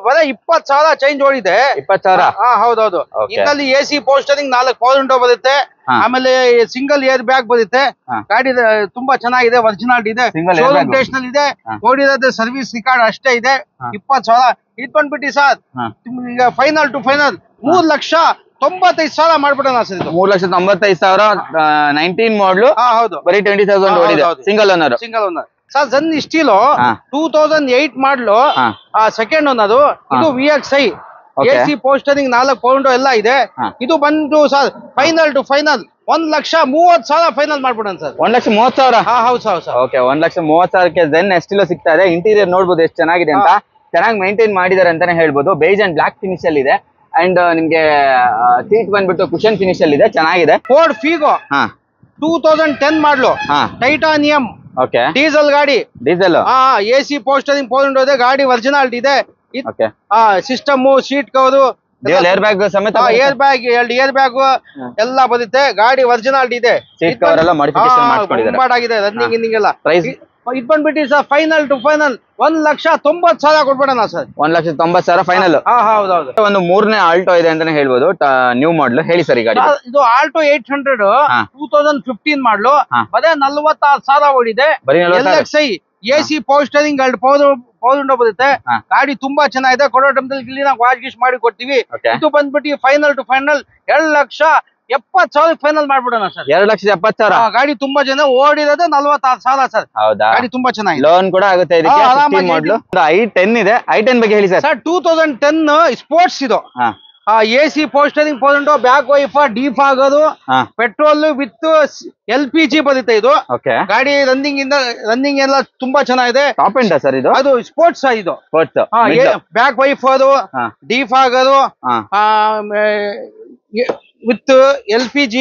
ಬರೀ 20,000 ಚೇಂಜ್ ಓಡಿದೆ. 20,000? ಹೌದೌದು. ಇದರಲ್ಲಿ AC ಪೋಸ್ಟರಿಂಗ್ 4 ಪವರ್ ವಿಂಡೋ ಬರುತ್ತೆ, ಆಮೇಲೆ ಸಿಂಗಲ್ ಏರ್ ಬ್ಯಾಗ್ ಬರುತ್ತೆ. ಗಾಡಿ ತುಂಬಾ ಚೆನ್ನಾಗಿದೆ, ಒರಿಜಿನಾಲಿಟಿ ಇದೆ, ಶೋರೂಮ್ ಟೆಸ್ಟ್ ನಲ್ಲಿ ಇದೆ. ನೋಡಿರೋದು ಸರ್ವಿಸ್ ರಿಕಾರ್ಡ್ ಅಷ್ಟೇ ಇದೆ. 20,000 ಇದು ಬಂದ್ಬಿಟ್ಟು ಸರ್ ಈಗ ಫೈನಲ್ ಟು ಫೈನಲ್ 3,95,000 ಮಾಡ್ಬಿಡೋಣ ಸರ್. ಇದು 3,95,000 19 ಮಾಡ್ಲು. ಹೌದು, ಬರೀ 20,000 ಓಡಿದೆ. Single owner sir. Zen Estilo 2008 model, second owner. ಇದು VXI AC ಪೋಸ್ಟರಿಂಗ್ 4 ಪೌಂಡ್ ಎಲ್ಲ ಇದೆ. ಇದು ಬಂದು sir final to final 1,30,000 final ಮಾಡ್ಬಿಡೋಣ ಸರ್. 1,30,000? ಹೌದು ಸರ್. ಓಕೆ, 1,30,000ಕ್ಕೆ ಜೆನ್ ಎಸ್ಟಿಲೋ ಸಿಗ್ತಾ ಇದೆ. ಇಂಟೀರಿಯರ್ ನೋಡ್ಬೋದು ಎಷ್ಟು ಚೆನ್ನಾಗಿದೆ ಅಂತ, ಚೆನ್ನಾಗಿ ಮೇಂಟೈನ್ ಮಾಡಿದ್ದಾರೆ ಅಂತಾನೆ ಹೇಳ್ಬೋದು. ಬೇಜ್ ಅಂಡ್ ಬ್ಲಾಕ್ ಫಿನಿಶ್ ಅಲ್ಲಿ ಇದೆ. ಅಂಡ್ ನಿಮ್ಗೆ ಸೀಟ್ ಬಂದ್ಬಿಟ್ಟು ಕುಶನ್ ಫಿನಿಶ್ ಅಲ್ಲಿ ಇದೆ, ಚೆನ್ನಾಗಿದೆ. Ford Figo 2010 model, titanium diesel ಗಾಡಿ. ಡೀಸೆಲ್ AC ಪೋಸ್ಟರಿಂಗ್ ಪೌಂಡ್ ಇದೆ, ಗಾಡಿ ಒರಿಜಿನಾಲಿಟಿ ಇದೆ. System, seat cover, air bag ಸಮೇತ, ಏರ್ ಬ್ಯಾಗ್, 2 ಏರ್ ಬ್ಯಾಗ್ ಎಲ್ಲ ಬರುತ್ತೆ. ಗಾಡಿ ಒರಿಜಿನಾಲಿಟಿ ಇದೆ. ಸೀಟ್ ಕವರ್ ಎಲ್ಲ ಮಾಡಿಫಿಕೇಶನ್ ಮಾಡ್ಕೊಂಡಿದ್ದಾರೆ. ರನ್ನಿಂಗ್ ಇನ್ನಿಂಗ್ ಎಲ್ಲ. ಪ್ರೈಸ್ ಇದು ಬಂದ್ಬಿಟ್ಟು ಸರ್ ಫೈನಲ್ ಟು ಫೈನಲ್ 1,90,000 ಕೊಡ್ಬೇಡ ಸರ್. 1,90,000 ಫೈನಲ್. ಹೌದೌದು. ಒಂದು 3ನೇ ಆಲ್ಟೋ ಇದೆ ಅಂತಾನೆ ಹೇಳ್ಬೋದು, ನ್ಯೂ ಮಾಡ್ಲು. ಹೇಳಿ ಸರ್ ಈ ಗಾಡಿ. ಇದು ಆಲ್ಟೋ 800 2015 ಮಾಡ್ಲು, ಬರೀ 46,000 ಓಡಿದೆ. LXI AC ಪೋಸ್ಟರಿಂಗ್ 2 ಪವರ್ ವಿಂಡೋ ಬರುತ್ತೆ. ಗಾಡಿ ತುಂಬಾ ಚೆನ್ನಾಗಿದೆ. ಕೊಡೋ ಟೈಮಲ್ಲಿ ಕ್ಲೀನ್ ಆಗಿ ವಾಶ್ ಗೀಶ್ ಮಾಡಿ ಕೊಡ್ತೀವಿ. ಇದು ಬಂದ್ಬಿಟ್ಟು ಫೈನಲ್ ಟು ಫೈನಲ್ 2,70,000 ಫೈನಲ್ ಮಾಡ್ಬಿಡೋಣ ಸರ್. 2,70,000. ಗಾಡಿ ತುಂಬಾ ಜನ ಓಡಿರೋದು 46,000 ಸರ್. ಹೌದಾ? ಗಾಡಿ ತುಂಬಾ ಚೆನ್ನಾಗಿದೆ. ಲೋನ್ ಕೂಡ ಆಗುತ್ತೆ ಇದಕ್ಕೆ. i10 ಇದೆ. i10 ಬಗ್ಗೆ ಹೇಳಿ ಸರ್. 2010 ಸ್ಪೋರ್ಟ್ಸ್ ಇದು. AC power steering power window, back wiper, ಡೀಫ್ ಆಗೋದು, ಪೆಟ್ರೋಲ್ ವಿತ್ LPG ಬರುತ್ತೆ. ಇದು ಗಾಡಿ ರನ್ನಿಂಗ್ ಎಲ್ಲ ತುಂಬಾ ಚೆನ್ನಾಗಿದೆ. ಟಾಪ್ ಎಂಡ್ ಸರ್ ಇದು? ಅದು ಸ್ಪೋರ್ಟ್ಸ್. ಇದು ಬ್ಯಾಕ್ ವೈಫರ್, ಡೀಫ್ ಆಗೋದು ವಿತ್ LPG,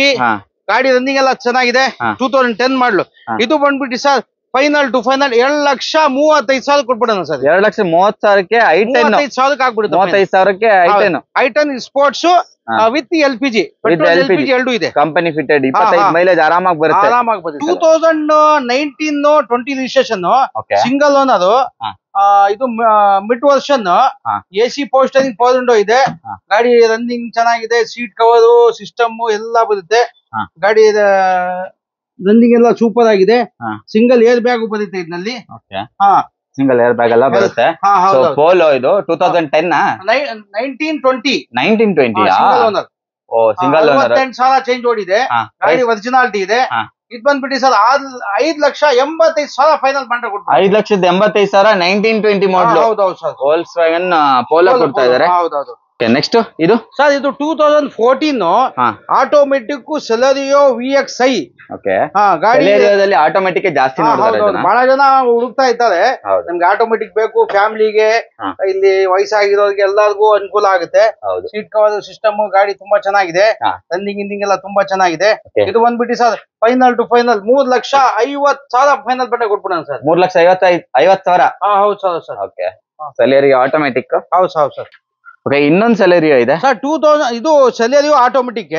ಗಾಡಿ ರನ್ನಿಂಗ್ ಎಲ್ಲ ಚೆನ್ನಾಗಿದೆ. 2010 ಮಾಡ್ಲು. ಇದು ಬಂದ್ಬಿಟ್ಟು ಸರ್ ಫೈನಲ್ ಟು ಫೈನಲ್ 2,35,000 ಕೊಟ್ಬಿಡೋಣ ಸರ್. 2,30,000ಕ್ಕೆ i10 ಆಗ್ಬಿಡುತ್ತೆ. 35,000ಕ್ಕೆ i10 sports with LPG, LPG 2 ಇದೆ. ಕಂಪನಿ ಫಿಟೆಡ್, 25 ಮೈಲೇಜ್ ಆರಾಮಾಗಿ ಬರುತ್ತೆ. 2019 20 ರಿಜಿಸ್ಟ್ರೇಷನ್, ಸಿಂಗಲ್ ಓನರ್. ಇದು mid version, AC power steering power window ಇದೆ. ಗಾಡಿ ರನ್ನಿಂಗ್ ಚೆನ್ನಾಗಿದೆ, ಸೀಟ್ ಕವರ್, ಸಿಸ್ಟಮ್ ಎಲ್ಲ ಬರುತ್ತೆ. ಗಾಡಿ ರನ್ನಿಂಗ್ ಎಲ್ಲ ಸೂಪರ್ ಆಗಿದೆ. ಸಿಂಗಲ್ ಏರ್ ಬ್ಯಾಗ್ ಬರುತ್ತೆ ಇದರಲ್ಲಿ. ಸಿಂಗಲ್ ಏರ್ ಬ್ಯಾಗ್ ಎಲ್ಲ ಬರುತ್ತೆ. ಪೋಲೋ ಇದು 2010 1920 single owner. Single owner. 58,000 change ಓಡಿದೆ. ಗಾಡಿ ಒರಿಜಿನಾಲಿಟಿ ಇದೆ. ಇದು ಬಂದ್ಬಿಟ್ಟು ಸರ್ 5,85,000 ಫೈನಲ್ ಮಾಡಿ ಕೊಡ್ತಾರೆ. 5,85,000 1920 ಮಾಡಲ್. ಹೌದೌದು ಸರ್. ವೋಲ್ಕ್ಸ್ವ್ಯಾಗನ್ ಪೋಲೋ ಕೊಡ್ತಾ ಇದ್ದಾರೆ. ಹೌದೌದು. ನೆಕ್ಸ್ಟ್ ಇದು ಸರ್, ಇದು 2014 ಆಟೋಮೆಟಿಕ್ ಸೆಲೆರಿಯೋ VXI. ಗಾಡಿ ಆಟೋಮೆಟಿಕ್ ಜಾಸ್ತಿ ಬಹಳ ಜನ ಹುಡುಕ್ತಾ ಇದ್ದಾರೆ. ನಮ್ಗೆ ಆಟೋಮೆಟಿಕ್ ಬೇಕು, ಫ್ಯಾಮಿಲಿಗೆ, ಇಲ್ಲಿ ವಯಸ್ಸಾಗಿರೋರಿಗೆ ಎಲ್ಲರಿಗೂ ಅನುಕೂಲ ಆಗುತ್ತೆ. ಸೀಟ್ ಕವರ್, ಸಿಸ್ಟಮ್, ಗಾಡಿ ತುಂಬಾ ಚೆನ್ನಾಗಿದೆ. ರನ್ನಿಂಗ್ ಗಿನ್ನಿಂಗ್ ಎಲ್ಲ ತುಂಬಾ ಚೆನ್ನಾಗಿದೆ. ಇದು ಬಂದ್ಬಿಟ್ಟು sir final to final 3,50,000 final ಬೆಲೆ ಕೊಟ್ಬಿಡೋಣ ಸರ್. 3,50,000. ಹೌದು ಸರ್. Okay, Celerio automatic. ಹೌದು ಸರ್. ಇನ್ನೊಂದು ಸೆಲೆರಿಯೋ ಇದೆ ಸರ್. 2000 ಇದು ಸೆಲೆರಿಯೋ ಆಟೋಮೆಟಿಕ್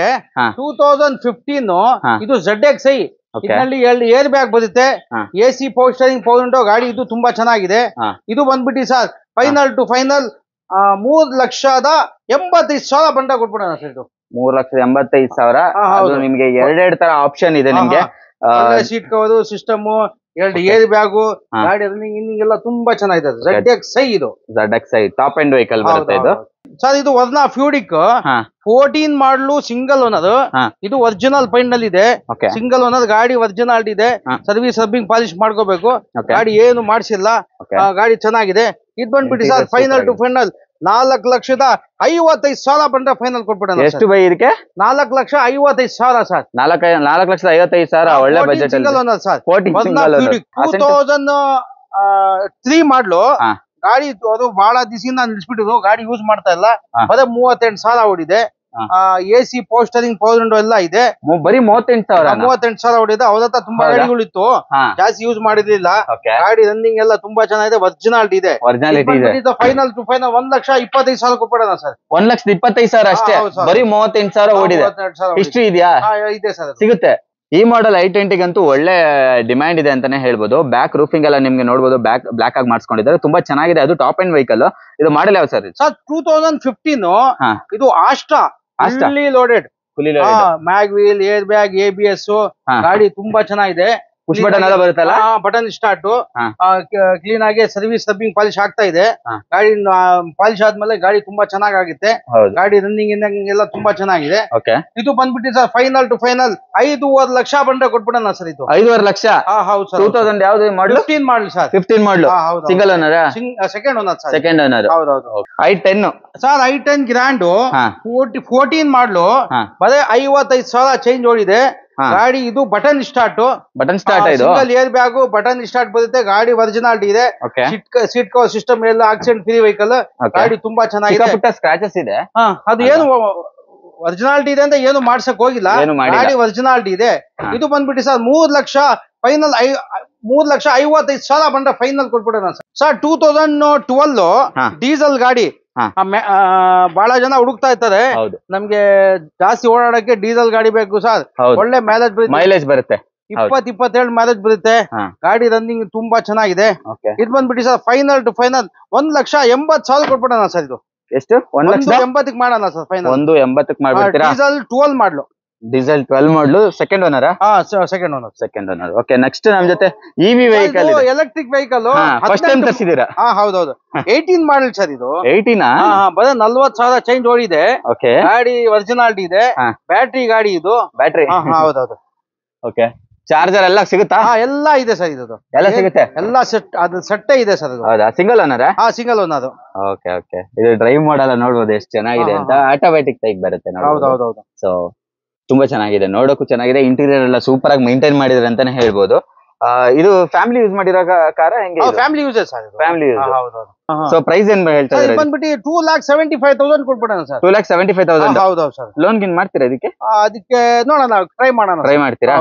2015. ಇದು ZXI. ಇದರಲ್ಲಿ 2 ಏರ್ ಬ್ಯಾಗ್ ಬರುತ್ತೆ. AC ಪೋಸ್ಟರಿಂಗ್ ಪವರ್ ವಿಂಡೋ, ಗಾಡಿ ಇದು ತುಂಬಾ ಚೆನ್ನಾಗಿದೆ. ಇದು ಬಂದ್ಬಿಟ್ಟು ಸರ್ ಫೈನಲ್ ಟು ಫೈನಲ್ 3,85,000 ಬಂಡ ಕೊಟ್ಬಿಡೋಣ ಸರ್. ಇದು 3,85,000. ನಿಮ್ಗೆ 2 ತರ ಆಪ್ಷನ್ ಇದೆ ನಿಮ್ಗೆ. Seat cover, system, 2 air bag, ಗಾಡಿ ರನ್ನಿಂಗ್ ಎಲ್ಲ ತುಂಬಾ ಚೆನ್ನಾಗಿದೆ. ZXI ಇದು. ZXI ಟಾಪ್ ಎಂಡ್ ವೆಹಿಕಲ್ ಬರುತ್ತೆ ಇದು ಸರ್. ಇದು ವರ್ನಾ ಫ್ಯೂಡಿಕ್ 14 ಮಾಡಲು, ಸಿಂಗಲ್ ಓನರ್. ಇದು ಒರಿಜಿನಲ್ ಪೈಂಟ್ ನಲ್ಲಿ ಇದೆ. ಸಿಂಗಲ್ ಓನರ್, ಗಾಡಿ ಒರಿಜಿನಾಲಿಟಿ ಇದೆ. ಸರ್ವಿಸ್ ರಬ್ಬಿಂಗ್ ಪಾಲಿಶ್ ಮಾಡ್ಕೋಬೇಕು. ಗಾಡಿ ಏನು ಮಾಡಿಸಿಲ್ಲ, ಗಾಡಿ ಚೆನ್ನಾಗಿದೆ. ಇದು ಬಂದ್ಬಿಟ್ಟು ಸರ್ ಫೈನಲ್ ಟು ಫೈನಲ್ 4,55,000 ಬಂದ ಫೈನಲ್ ಕೊಟ್ಬಿಡೋಣ. ಎಷ್ಟು ಬೈ ಇದಕ್ಕೆ? 4,55,000 ಸರ್. 4,55,000 ಒಳ್ಳೆ ಬಜೆಟ್. Single owner sir. 2003 ಮಾಡ್ಲು. ಗಾಡಿ ಅದು ಬಹಳ ದಿವಸದಿಂದ ನಿಲ್ಸ್ಬಿಟ್ಟಿದ್ರು, ಗಾಡಿ ಯೂಸ್ ಮಾಡ್ತಾ ಇಲ್ಲ. ಬರೀ 38,000 ಓಡಿದೆ. AC ಪೋಸ್ಟರಿಂಗ್ ಪವರ್ ವಿಂಡೋ ಎಲ್ಲ ಇದೆ. ಬರೀ 38,000 ಓಡಿದೆ. ಅವ್ರ ಹತ್ರ ತುಂಬಾ ಗಾಡಿಗಳಿತ್ತು, ಜಾಸ್ತಿ ಯೂಸ್ ಮಾಡಿರ್ಲಿಲ್ಲ. ಗಾಡಿ ರನ್ನಿಂಗ್ ಎಲ್ಲ ತುಂಬಾ ಚೆನ್ನಾಗಿದೆ, ಒರಿಜಿನಾಲಿಟಿ ಇದೆ. ಫೈನಲ್ ಟು ಫೈನಲ್ 1,25,000 ಕೊಟ್ಬಿಡೋಣ ಸರ್. 1,25,000 ಅಷ್ಟೇ. ಬರೀ 38,000 ಓಡಿದೆ. ಹಿಸ್ಟ್ರಿ ಇದೆಯಾ? ಇದೆ ಸರ್. ಸಿಗುತ್ತೆ. ಈ ಮಾಡಲ್ i20 ಗಂತೂ ಒಳ್ಳೆ ಡಿಮ್ಯಾಂಡ್ ಇದೆ ಅಂತಾನೆ ಹೇಳ್ಬೋದು. ಬ್ಯಾಕ್ ರೂಫಿಂಗ್ ಎಲ್ಲ ನಿಮ್ಗೆ ನೋಡಬಹುದು, ಬ್ಲಾಕ್ ಆಗಿ ಮಾಡಿಸ್ಕೊಂಡಿದ್ದಾರೆ, ತುಂಬಾ ಚೆನ್ನಾಗಿದೆ. ಅದು ಟಾಪ್ ಎಂಡ್ ವೆಹಿಕಲ್. ಇದು ಮಾಡಲ್ ಯಾವ ಸರ್? ಸರ್ 2015 ಇದು ಆಸ್ಟ್ರಾ ಫುಲ್ಲಿ ಲೋಡೆಡ್, ಮ್ಯಾಗ್ ವೀಲ್, ಏರ್ ಬ್ಯಾಗ್, ABS ಗಾಡಿ ತುಂಬಾ ಚೆನ್ನಾಗಿದೆ. ಪುಷ್ ಬಟನ್ ಎಲ್ಲ ಬರುತ್ತಲ್ಲ, ಬಟನ್ ಸ್ಟಾರ್ಟ್ ಕ್ಲೀನ್ ಆಗಿ ಸರ್ವಿಸ್ ಡಬ್ಬಿಂಗ್ ಪಾಲಿಶ್ ಆಗ್ತಾ ಇದೆ. ಗಾಡಿ ಪಾಲಿಶ್ ಆದ್ಮೇಲೆ ಗಾಡಿ ತುಂಬಾ ಚೆನ್ನಾಗುತ್ತೆ. ಗಾಡಿ ರನ್ನಿಂಗ್ ಎಲ್ಲ ತುಂಬಾ ಚೆನ್ನಾಗಿದೆ. ಇದು ಬಂದ್ಬಿಟ್ಟು sir final to final 5.5 lakh ಬಂದ್ರೆ ಕೊಟ್ಬಿಡೋಣ ಸರ್. ಇದು 5.5 ಲಕ್ಷ. ಹೌದು ಸರ್. 2000 ಯಾವ್ದು model? 15 model sir. 15 model. Single owner? Second owner sir. Second owner. ಹೌದೌದು. i10 ಸರ್ i10 ಗ್ರ್ಯಾಂಡ್ 14 ಮಾಡಲು ಬರೀ 55,000 ಚೇಂಜ್ ಓಡಿದೆ ಗಾಡಿ. ಇದು button start. Single air bag, button start ಬರುತ್ತೆ. ಗಾಡಿ ಒರಿಜಿನಾಲಿಟಿ ಇದೆ. ಸೀಟ್ ಕವರ್ ಸಿಸ್ಟಮ್ ಎಲ್ಲ ಆಕ್ಸಿಡೆಂಟ್ ಫ್ರೀ ವೆಹಿಕಲ್. ಗಾಡಿ ತುಂಬಾ ಚೆನ್ನಾಗಿದೆ. ಸ್ಕ್ರಾಚಸ್ ಇದೆ. ಅದು ಏನು ಒರಿಜಿನಾಲಿಟಿ ಇದೆ ಅಂತ ಏನು ಮಾಡ್ಸಕ್ ಹೋಗಿಲ್ಲ. ಗಾಡಿ ಒರಿಜಿನಾಲಿಟಿ ಇದೆ. ಇದು ಬಂದ್ಬಿಟ್ಟು ಸರ್ 3 ಲಕ್ಷ ಫೈನಲ್. 3,55,000 ಬಂದ್ರೆ ಫೈನಲ್ ಕೊಟ್ಬಿಡೋಣ ಸರ್. 2012 ಡೀಸೆಲ್ ಗಾಡಿ. ಬಹಳ ಜನ ಹುಡುಕ್ತಾ ಇರ್ತಾರೆ, ನಮ್ಗೆ ಜಾಸ್ತಿ ಓಡಾಡಕ್ಕೆ ಡೀಸೆಲ್ ಗಾಡಿ ಬೇಕು ಸರ್. ಒಳ್ಳೆ ಮೈಲೇಜ್ ಬರುತ್ತೆ. 20-27 ಮೈಲೇಜ್ ಬರುತ್ತೆ. ಗಾಡಿ ರನ್ನಿಂಗ್ ತುಂಬಾ ಚೆನ್ನಾಗಿದೆ. ಇದು ಬಂದ್ಬಿಟ್ಟು ಸರ್ ಫೈನಲ್ ಟು ಫೈನಲ್ 1,80,000 ಕೊಟ್ಬಿಡೋಣ ಸರ್. ಇದು ಎಷ್ಟು? 1,80,000 ಮಾಡೋಣ ಸರ್ ಫೈನಲ್. 1,80,000 ಮಾಡ್ಬಿಡ್ತೀರಾ? ಡೀಸೆಲ್ 12 ಮಾಡಲು. Diesel 12 model. Second owner? Second owner. Second owner. Okay, next ನಮ್ ಜೊತೆ EV vehicle, electric vehicle. First time ತರಿಸಿದೀರಾ? ಹೌದೌದು. 18 ಮಾಡಲ್ ಸರ್ ಇದು. 18? ಬರೀ 40,000 ಚೇಂಜ್ ಓಡಿದೆ. ಗಾಡಿ ಒರಿಜಿನಾಲಿಟಿ ಇದೆ. ಬ್ಯಾಟ್ರಿ ಗಾಡಿ ಇದು. ಬ್ಯಾಟ್ರಿ? ಹೌದೌದು. ಓಕೆ, ಚಾರ್ಜರ್ ಎಲ್ಲ ಸಿಗುತ್ತಾ? ಎಲ್ಲ ಇದೆ ಸರ್. ಇದು ಎಲ್ಲ ಸಿಗುತ್ತೆ, ಎಲ್ಲ ಸೆಟ್. ಅದು ಸೆಟ್ಟೇ ಇದೆ ಸರ್. ಹೌದಾ? Single owner? Single owner. Okay okay. ಇದು ಡ್ರೈವ್ ಮಾಡಲ್ಲ, ನೋಡ್ಬೋದು ಎಷ್ಟು ಚೆನ್ನಾಗಿದೆ ಅಂತ. ಆಟೋಮ್ಯಾಟಿಕ್ ಟೈಪ್ ಬರುತ್ತೆ. ಹೌದೌದು. ಸೊ ತುಂಬಾ ಚೆನ್ನಾಗಿದೆ, ನೋಡೋಕು ಚೆನ್ನಾಗಿದೆ. ಇಂಟೀರಿಯರ್ ಎಲ್ಲ ಸೂಪರ್ ಆಗಿ ಮೇಂಟೈನ್ ಮಾಡಿದ್ರೆ ಅಂತಾನೆ ಹೇಳ್ಬೋದು. ಇದು ಫ್ಯಾಮಿಲಿ ಯೂಸ್ ಮಾಡಿರೋ ಕಾರ? ಹೆಂಗೆ? Family use sir. Family use. So price ಏನ್ ಹೇಳ್ತಾ ಇದ್ದಾರೆ? ಬಂದ್ಬಿಟ್ಟು 2,75,000 ಕೊಟ್ಬಿಡೋಣ ಸರ್. 2,75,000. ಹೌದೌದು ಸರ್. ಲೋನ್ ಗಿನ್ ಮಾಡ್ತೀರಾ ಅದಕ್ಕೆ? ಅದಕ್ಕೆ ನೋಡೋಣ, ಟ್ರೈ ಮಾಡೋಣ. ಟ್ರೈ ಮಾಡ್ತೀರಾ?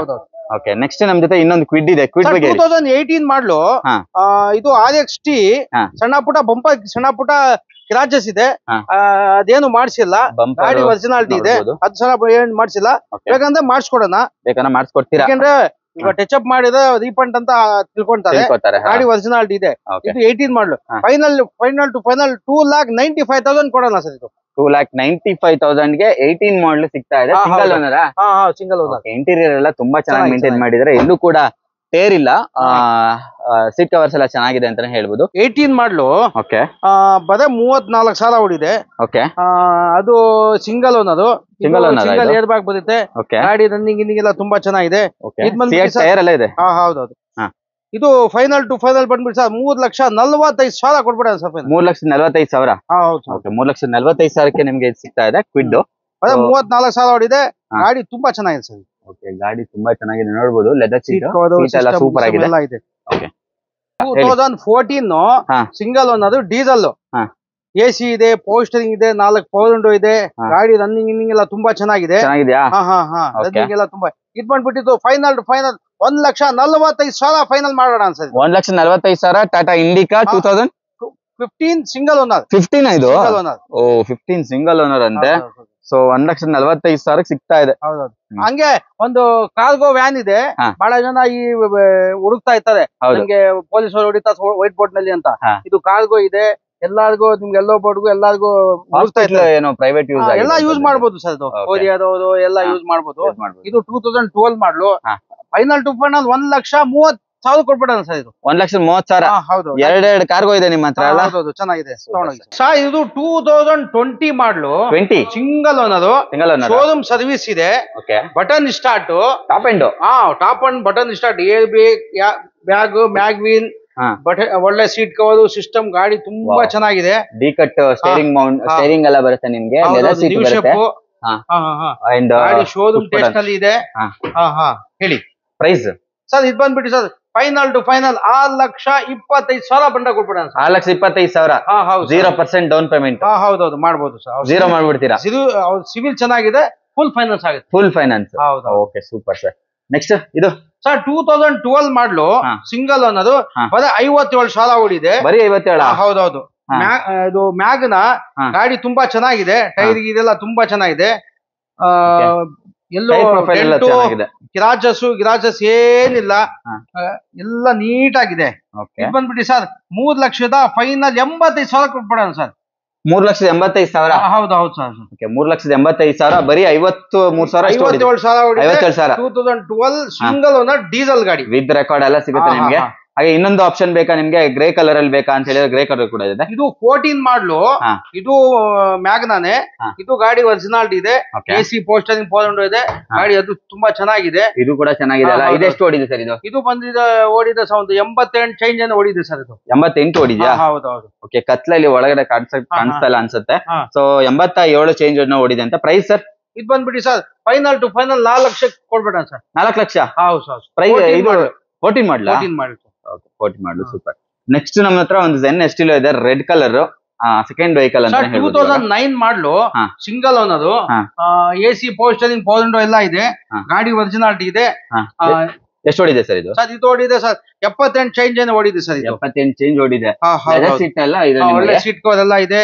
ಓಕೆ, ನೆಕ್ಸ್ಟ್ ನಮ್ ಜೊತೆ ಇನ್ನೊಂದು ಕ್ವಿಡ್ ಇದೆ. ಕ್ವಿಡ್ ಬಗ್ಗೆ 2018 ಮಾಡಲು. ಇದು RXT. ಸಣ್ಣ ಪುಟ ಕ್ರಾಚಸ್ ಇದೆ. ಅದೇನು ಮಾಡ್ಸಿಲ್ಲ. ಗಾಡಿ ಒರಿಜಿನಾಲಿಟಿ ಇದೆ. ಅದು ಸಲ ಏನ್ ಮಾಡ್ಸಿಲ್ಲ. ಬೇಕಂದ್ರೆ ಮಾಡಿಸ್ಕೊಡೋಣ. ಬೇಕಂದ್ರೆ ಮಾಡಿಸ್ಕೊಡ್ತೀರಾ? ಯಾಕಂದ್ರೆ ಈಗ ಟಚ್ ಅಪ್ ಮಾಡಿದ್ರೆ ರೀಫಂಡ್ ಅಂತ ತಿಳ್ಕೊಂತಾರೆ. ಗಾಡಿ ಒರಿಜಿನಾಲಿಟಿ ಇದೆ. ಇದು 18 ಮಾಡಲು. ಫೈನಲ್ ಟು ಫೈನಲ್ 2,95,000 ಕೊಡೋಣ ಸರ್. ಇದು 2,95,000 ಗೆ 18 ಮಾಡಲ್ ಸಿಗ್ತಾ ಇದೆ. Single owner? Single owner. Interior ಎಲ್ಲ ತುಂಬಾ ಚೆನ್ನಾಗಿ ಮೇಂಟೈನ್ ಮಾಡಿದ್ದಾರೆ. ಎಲ್ಲೂ ಕೂಡ ಟೇರ್ ಇಲ್ಲ. ಸೀಟ್ ಕವರ್ಸ್ ಎಲ್ಲ ಚೆನ್ನಾಗಿದೆ ಅಂತಾನೆ ಹೇಳ್ಬೋದು. 18 ಮಾಡಲು. ಓಕೆ. ಬರೀ 34,000 ಓಡಿದೆ. ಓಕೆ. ಅದು single owner. Single air bag ಬರುತ್ತೆ. ಗಾಡಿ ರನ್ನಿಂಗ್ ಎಲ್ಲ ತುಂಬಾ ಚೆನ್ನಾಗಿದೆ. ಟೈರ್ ಎಲ್ಲ ಇದೆ. ಹೌದೌದು. ಇದು ಫೈನಲ್ ಟು ಫೈನಲ್ ಬಂದ್ಬಿಟ್ಟು ಸರ್ 3,45,000 ಕೊಟ್ಬಿಡ ಸರ್. 3,45,000. ಹೌದು. 3,45,000ಕ್ಕೆ ನಿಮ್ಗೆ ಸಿಗ್ತಾ ಇದೆ ಕ್ವಿಡ್. 34,000 ಓಡಿದೆ. ಗಾಡಿ ತುಂಬಾ ಚೆನ್ನಾಗಿದೆ ಸರ್. ಓಕೆ, ಗಾಡಿ ತುಂಬಾ ಚೆನ್ನಾಗಿದೆ, ನೋಡಬಹುದು. ಲೆದರ್ ಸೀಟ್ ಎಲ್ಲ ಸೂಪರ್ ಆಗಿದೆ. 2014 ಸಿಂಗಲ್ ಓನರ್ ಡೀಸೆಲ್. AC ಇದೆ, ಪೋಸ್ಟರಿಂಗ್ ಇದೆ, 4 ಪವರ್ ವಿಂಡೋ ಇದೆ. ಗಾಡಿ ರನ್ನಿಂಗ್ ಎಲ್ಲ ತುಂಬಾ ಚೆನ್ನಾಗಿದೆ. ರನ್ನಿಂಗ್ ಎಲ್ಲ ತುಂಬಾ. ಇದು ಬಂದ್ಬಿಟ್ಟಿದ್ದು ಫೈನಲ್ ಟು ಫೈನಲ್ 1,45,000 ಫೈನಲ್ ಮಾಡೋಣ ಅನ್ಸರಿ. 1,45,000 ಟಾಟಾ ಇಂಡಿಕಾ 2015 ಸಿಂಗಲ್ ಓನರ್. 15 ಇದು? ಓ, 15 ಸಿಂಗಲ್ ಓನರ್ ಅಂತೆ. ಸೊ 1,45,000 ಸಿಗ್ತಾ ಇದೆ. ಹೌದೌದು. ಹಂಗೆ ಒಂದು ಕಾರ್ಗೋ ವ್ಯಾನ್ ಇದೆ. ಬಹಳ ಜನ ಈ ಹುಡುಕ್ತಾ ಇರ್ತಾರೆ, ನಿಮ್ಗೆ ಪೊಲೀಸರು ಹೊಡಿತಾ ವೈಟ್ ಬೋರ್ಡ್ ನಲ್ಲಿ ಅಂತ. ಇದು ಕಾರ್ಗೋ ಇದೆ. ಎಲ್ಲಾರ್ಗು ನಿಮ್ಗೆ ಎಲ್ಲೋ ಬೋರ್ಡ್ಗೂ ಎಲ್ಲಾರ್ಗು ಏನೋ ಪ್ರೈವೇಟ್ ಯೂಸ್ ಎಲ್ಲ ಯೂಸ್ ಮಾಡಬಹುದು ಸರ್. ಇದು ಓರಿಯಾದವರು ಎಲ್ಲ ಯೂಸ್ ಮಾಡಬಹುದು. ಇದು 2012 ಮಾಡಲು. ಫೈನಲ್ ಟು ಫೈನಲ್ 1,30,000 ಕೊಟ್ಬಿಡೋಣ ಸರ್. ಇದು 1,30,000. ಹೌದು. ಎರಡೆರಡು ಕಾರ್ಗೋ ಇದೆ ನಿಮ್ಮ ಹತ್ರ? ಹೌದು, ಚೆನ್ನಾಗಿದೆ. ಸರ್ ಇದು 2020 ಮಾಡಲು. 20 ಸಿಂಗಲ್ ಓನರ್. ಶೋರೂಮ್ ಸರ್ವಿಸ್ ಇದೆ. Button start. Top end. Top and button start. Air bag, mag wheel, ಒಳ್ಳೆ ಸೀಟ್ ಕವರ್ ಸಿಸ್ಟಮ್. ಗಾಡಿ ತುಂಬಾ ಚೆನ್ನಾಗಿದೆ. D cut steering Mount, steering ಎಲ್ಲ ಬರುತ್ತೆ ನಿಮ್ಗೆ. ಲೆದರ್ ಸೀಟ್ ಬರುತ್ತೆ. ಗಾಡಿ ಶೋರೂಮ್ ಟೆಸ್ಟ್ ಅಲ್ಲಿ ಇದೆ. ಹೇಳಿ ಪ್ರೈಸ್ ಸರ್. ಇದು ಬಂದ್ಬಿಟ್ಟು ಸರ್ ಫೈನಲ್ ಟು ಫೈನಲ್ 6,25,000 ಬಂಡ ಕೊಟ್ಬಿಡೋಣ. 6,25,000. 0% ಡೌನ್ ಪೇಮೆಂಟ್. ಹೌದೌದು, ಮಾಡಬಹುದು ಸರ್. 0 ಮಾಡ್ಬಿಡ್ತೀರಾ? ಸಿವಿಲ್ ಚೆನ್ನಾಗಿದೆ. ಫುಲ್ ಫೈನಾನ್ಸ್ ಆಗುತ್ತೆ. Full finance. ಹೌದು. Okay, super sir. ನೆಕ್ಸ್ಟ್ ಇದು ಸರ್ 2012 ಮಾಡಲು. Single owner. ಬರೀ 57,000 ಓಡಿದೆ. ಬರೀ 57? ಹೌದೌದು. ಇದು ಮ್ಯಾಗ್ನ ಗಾಡಿ ತುಂಬಾ ಚೆನ್ನಾಗಿದೆ. ಟೈರ್ ಇದೆಲ್ಲ ತುಂಬಾ ಚೆನ್ನಾಗಿದೆ. ಎಲ್ಲೋ ಗಿರಾಜಸ್ ಏನಿಲ್ಲ, ಎಲ್ಲ ನೀಟ್ ಆಗಿದೆ. ಇದು ಬಂದ್ಬಿಟ್ಟು ಸರ್ 3,00,000 ಫೈನಲ್ 85,000 ಕೊಟ್ಬಿಡೋಣ ಸರ್. 3,85,000. ಹೌದು ಸರ್. 3,85,000 ಬರೀ 57,000. 2012 ಸಿಂಗಲ್ ಓನರ್ ಡೀಸೆಲ್ ಗಾಡಿ ವಿತ್ ರೆಕಾರ್ಡ್ ಎಲ್ಲ ಸಿಗುತ್ತೆ ನಿಮ್ಗೆ. ಹಾಗೆ ಇನ್ನೊಂದು ಆಪ್ಷನ್ ಬೇಕಾ ನಿಮ್ಗೆ, ಗ್ರೇ ಕಲರ್ ಅಲ್ಲಿ ಬೇಕಾ ಅಂತ ಹೇಳಿದ್ರೆ ಗ್ರೇ ಕಲರ್ ಕೂಡ ಇದೆ. ಇದು 14 ಮಾಡಲು, ಇದು ಮ್ಯಾಗ್ನಾನೆ, ಇದು ಗಾಡಿ ಒರಿಜಿನಾಲಿಟಿ ಇದೆ. AC ಪೋಸ್ಟರಿಂಗ್ ಪೋಲ್ಡ್ ಇದೆ ಗಾಡಿ, ಅದು ತುಂಬಾ ಚೆನ್ನಾಗಿದೆ. ಇದು ಕೂಡ ಚೆನ್ನಾಗಿದೆ ಅಲ್ಲ. ಇದೆಷ್ಟು ಓಡಿದೆ ಸರ್ ಇದು? ಇದು ಓಡಿದೆ ಸರ್ ಒಂದು 88 ಚೇಂಜ್ ಅನ್ನು ಓಡಿದೆ ಸರ್. ಇದು 88 ಓಡಿದ್ಯಾ? ಹೌದು. ಓಕೆ, ಕತ್ಲಲ್ಲಿ ಒಳಗಡೆ ಕಾಣಿಸ್ತಾ ಇಲ್ಲ ಅನ್ಸುತ್ತೆ. ಸೊ 87 ಚೇಂಜ್ ಅನ್ನು ಓಡಿದೆ ಅಂತ. Price sir? ಇದು ಬಂದ್ಬಿಡಿ sir final to final 4 lakh ಕೊಡ್ಬೇಡ ಸರ್. 4 ಲಕ್ಷ? ಹೌದು ಸರ್. ಪ್ರೈಸ್ ಇದು 14 ಮಾಡಲ? 14 ಮಾಡಲು. ಸೂಪರ್. ನೆಕ್ಸ್ಟ್ ನಮ್ಮ ಹತ್ರ ಒಂದು ಝೆನ್ ಎಸ್ಟಿಲೋ ಇದೆ, ರೆಡ್ ಕಲರ್, ಸೆಕೆಂಡ್ ವೆಹಿಕಲ್ ಅಂತ ಹೇಳ್ಬೋದು. 2009 ಮಾಡಲು, single owner, AC power steering polled ಎಲ್ಲ ಇದೆ, ಗಾಡಿ ಒರಿಜಿನಾಲಿಟಿ ಇದೆ. ಎಷ್ಟು ಓಡಿದೆ ಸರ್ ಇದು? ಸರ್ ಇದು ಓಡಿದೆ ಸರ್ 78 ಚೇಂಜ್ ಅನ್ನು ಓಡಿದೆ ಸರ್. 78 ಚೇಂಜ್ ಓಡಿದೆ. ಸೀಟ್ ಎಲ್ಲ ಒಳ್ಳೆ ಸೀಟ್ ಕವರ್ ಎಲ್ಲ ಇದೆ,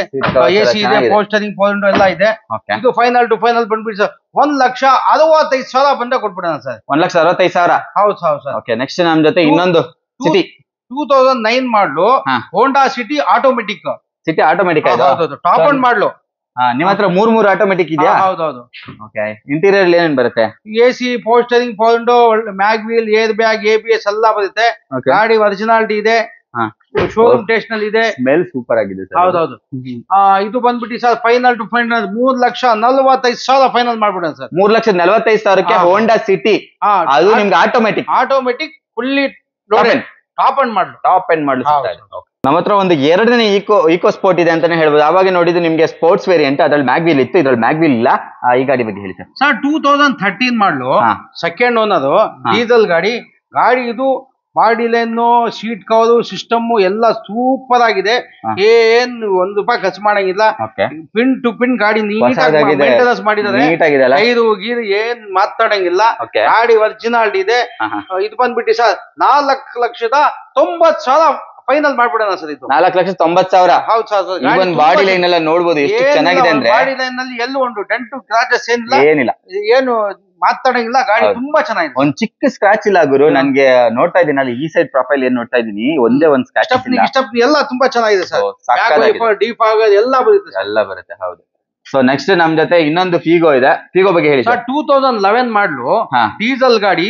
AC ಇದೆ, ಪೋಸ್ಟರಿಂಗ್ ಪೋಲ್ಡ್ ಎಲ್ಲ ಇದೆ. ಇದು ಫೈನಲ್ ಟು ಫೈನಲ್ ಬಂದ್ಬಿಟ್ಟು ಸರ್ 1,65,000 ಬಂದ ಕೊಟ್ಬಿಡೋಣ ಸರ್. 1,65,000. ಹೌದು ಸರ್. ಓಕೆ, ನೆಕ್ಸ್ಟ್ ನಮ್ ಜೊತೆ ಇನ್ನೊಂದು ಸಿಟಿ 2009 ಮಾಡಲು, Honda City automatic. City automatic top end ಮಾಡಲು. ನಿಮ್ ಹತ್ರ 3 ಆಟೋಮೆಟಿಕ್ ಇದೆಯಾ? ಹೌದು. ಓಕೆ, ಇಂಟೀರಿಯರ್ ಏನೇನ್ ಬರುತ್ತೆ? AC ಪೋಸ್ಟರಿಂಗ್ ಪೋಲ್ಡ್, mag wheel, air bag, ABS ಎಲ್ಲ ಬರುತ್ತೆ. ಗಾಡಿ ಒರಿಜಿನಾಲಿಟಿ ಇದೆ, ಶೋರೂಮ್ ಟೆಸ್ಟ್ ನಲ್ಲಿ ಇದೆ. ಸ್ಮೆಲ್ ಸೂಪರ್ ಆಗಿದೆ ಸರ್. ಹೌದು. ಇದು ಬಂದ್ಬಿಟ್ಟು sir final to final 3,45,000 final ಮಾಡ್ಬಿಡೋಣ ಸರ್. 3,45,000ಕ್ಕೆ ಹೋಂಡಾ ಸಿಟಿ, ಅದು ನಿಮ್ಗೆ ಆಟೋಮೆಟಿಕ್ ಫುಲ್ಲಿ ಟಾಪ್ ಅಂಡ್ ಮಾಡಲು. ನಮ್ಮ ಹತ್ರ ಒಂದು 2ನೇ ಈಕೋ ಸ್ಪೋರ್ಟ್ ಇದೆ ಅಂತಾನೆ ಹೇಳ್ಬೋದು. ಅವಾಗ ನೋಡಿದ್ದು ನಿಮ್ಗೆ ಸ್ಪೋರ್ಟ್ಸ್ ವೇರಿಯಂಟ್, ಅದ್ರಲ್ಲಿ ಮ್ಯಾಗ್ ವೀಲ್ ಇತ್ತು, ಇದ್ರಲ್ಲಿ ಮ್ಯಾಗ್ ವೀಲ್ ಇಲ್ಲ. ಈ ಗಾಡಿ ಬಗ್ಗೆ ಹೇಳಿ ಸರ್. 2013 ಮಾಡಲು, ಸೆಕೆಂಡ್ ಓನರ್, ಡೀಸೆಲ್ ಗಾಡಿ. ಇದು body line, seat cover, system ಎಲ್ಲ ಸೂಪರ್ ಆಗಿದೆ. ಏನ್ ₹1 ಖರ್ಚು ಮಾಡಂಗಿಲ್ಲ. ಪಿನ್ ಟು ಪಿನ್ ಗಾಡಿ ಮೇಂಟೆನೆನ್ಸ್ ಮಾಡಿದ್ದಾರೆ. ಐದು ಗೀರು ಏನ್ ಮಾತಾಡಂಗಿಲ್ಲ. ಗಾಡಿ ಒರಿಜಿನಾಲಿಟಿ ಇದೆ. ಇದು ಬಂದ್ಬಿಟ್ಟು ಸರ್ 4,90,000 ಫೈನಲ್ ಮಾಡ್ಬಿಡೋಣ ಸರ್. ಇದು 4,90,000. ಹೌದು ಸರ್. ಬಾಡಿ ಲೈನ್ ಎಲ್ಲ ನೋಡ್ಬೋದು ಎಷ್ಟು ಚೆನ್ನಾಗಿದೆ ಅಂದ್ರೆ. ಬಾಡಿ ಲೈನ್ ನಲ್ಲಿ ಎಲ್ಲೂ ಒಂದು ಡೆಂಟ್ ಕ್ರಾಚಸ್ ಏನಿಲ್ಲ, ಏನು ಮಾತಾಡಂಗಿಲ್ಲ. ಗಾಡಿ ತುಂಬಾ ಚೆನ್ನಾಗಿದೆ. ಒಂದ್ ಚಿಕ್ಕ ಸ್ಕ್ರಾಚ್ ಇಲ್ಲ ಗುರು. ನನ್ಗೆ ನೋಡ್ತಾ ಇದೀನಿ ಅಲ್ಲಿ ಈ ಸೈಡ್ ಪ್ರೊಫೈಲ್ ಏನ್ ನೋಡ್ತಾ ಇದೀನಿ, ಒಂದೇ ಒಂದ್ ಸ್ಕ್ರಾಚ್ ಎಲ್ಲ ತುಂಬಾ ಚೆನ್ನಾಗಿದೆ ಸರ್. ಡೀಪ್ ಎಲ್ಲ ಬರುತ್ತೆ. ಹೌದು. ಸೊ ನೆಕ್ಸ್ಟ್ ನಮ್ ಜೊತೆ ಇನ್ನೊಂದು ಫಿಗೋ ಇದೆ. ಫಿಗೋ ಬಗ್ಗೆ ಹೇಳಿ ಸರ್. 2011 ಮಾಡಲು, ಡೀಸೆಲ್ ಗಾಡಿ,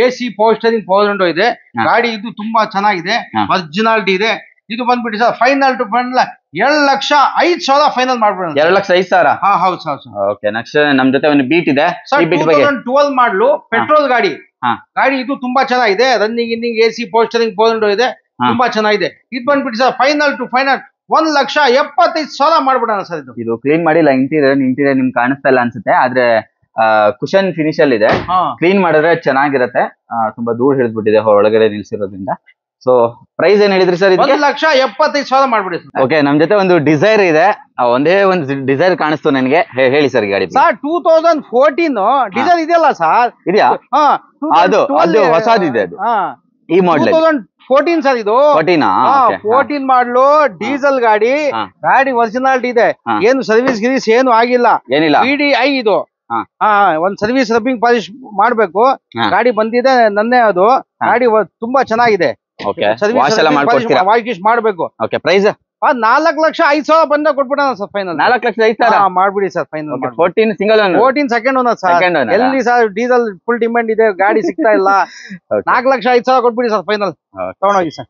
AC ಪೋಸ್ಟರಿಂಗ್ ಪೋಲ್ಡ್ ಇದೆ ಗಾಡಿ. ಇದು ತುಂಬಾ ಚೆನ್ನಾಗಿದೆ, ಒರಿಜಿನಾಲಿಟಿ ಇದೆ. ಇದು ಬಂದ್ಬಿಟ್ಟು sir final to final 2,05,000 final ಮಾಡ್ಬಿಡೋಣ. 2,05,000. ಹೌದು ಸರ್. ಓಕೆ, ನೆಕ್ಸ್ಟ್ ನಮ್ ಜೊತೆ ಒಂದು ಬೀಟ್ ಇದೆ. 2012 ಮಾಡಲು, ಪೆಟ್ರೋಲ್ ಗಾಡಿ. ಇದು ತುಂಬಾ ಚೆನ್ನಾಗಿದೆ, ರನ್ನಿಂಗ್ AC ಪೋಸ್ಟರಿಂಗ್ ಪೋಲ್ಡ್ ಇದೆ, ತುಂಬಾ ಚೆನ್ನಾಗಿದೆ. ಇದು ಬಂದ್ಬಿಟ್ಟು ಸರ್ ಫೈನಲ್ ಟು ಫೈನಲ್ 1,75,000 ಮಾಡ್ಬಿಡೋಣ ಸರ್. ಇದು ಕ್ಲೀನ್ ಮಾಡಿಲ್ಲ. ಇಂಟೀರಿಯರ್ ನಿಮ್ಗೆ ಕಾಣಿಸ್ತಾ ಇಲ್ಲ ಅನ್ಸುತ್ತೆ, ಆದ್ರೆ ಕುಶನ್ ಫಿನಿಶ್ ಅಲ್ಲಿ ಇದೆ. ಕ್ಲೀನ್ ಮಾಡಿದ್ರೆ ಚೆನ್ನಾಗಿರತ್ತೆ. ತುಂಬಾ ದೂರ ಹಿಡಿದ್ಬಿಟ್ಟಿದೆ ಒಳಗಡೆ ನಿಲ್ಸಿರೋದ್ರಿಂದ. ಸೊ ಪ್ರೈಸ್ ಏನ್ ಹೇಳಿದ್ರಿ ಸರ್? 1,75,000 ಮಾಡ್ಬಿಡಿ. ಓಕೆ, ನಮ್ ಜೊತೆ ಒಂದು ಡಿಸೈರ್ ಇದೆ. ಒಂದೇ ಒಂದು ಡಿಸೈರ್ ಕಾಣಿಸ್ತು ನನಗೆ. ಹೇಳಿ ಸರ್ ಗಾಡಿ. ಸರ್ 2014 ಡಿಸೈರ್ ಇದೆಯಲ್ಲ ಸರ್? ಇದೆಯಾ? ಅದು ಹೊಸದಿದೆ. ಅದು ಈ ಮಾಡಲ್ 2014 ಸರ್. ಇದು 14 ಮಾಡಲು, ಡೀಸೆಲ್ ಗಾಡಿ. ಒರಿಜಿನಾಲಿಟಿ ಇದೆ, ಏನು ಸರ್ವಿಸ್ ಗಿರೀಸ್ ಏನು ಆಗಿಲ್ಲ, ಏನಿಲ್ಲ. PDI ಇದು. ಒಂದ್ ಸರ್ವಿಸ್ ರಬ್ಬಿಂಗ್ ಪಾಲಿಶ್ ಮಾಡ್ಬೇಕು. ಗಾಡಿ ಬಂದಿದೆ ನನ್ನೇ. ಅದು ಗಾಡಿ ತುಂಬಾ ಚೆನ್ನಾಗಿದೆ. ವಾಶ್ ಮಾಡ್ಬೇಕು. ಪ್ರೈಸ್ 4,05,000 ಬಂದ ಕೊಟ್ಬಿಡೋಣ ಸರ್ ಫೈನಲ್. 4,05,000 ಮಾಡ್ಬಿಡಿ sir final. 14 single, 14 second owner sir. ಎಲ್ಲಿ ಸರ್ ಡೀಸೆಲ್ ಫುಲ್ ಡಿಮ್ಯಾಂಡ್ ಇದೆ, ಗಾಡಿ ಸಿಗ್ತಾ ಇಲ್ಲ. 4,05,000 ಕೊಟ್ಬಿಡಿ ಸರ್ ಫೈನಲ್. ತಗೊಂಡೋಗಿ ಸರ್.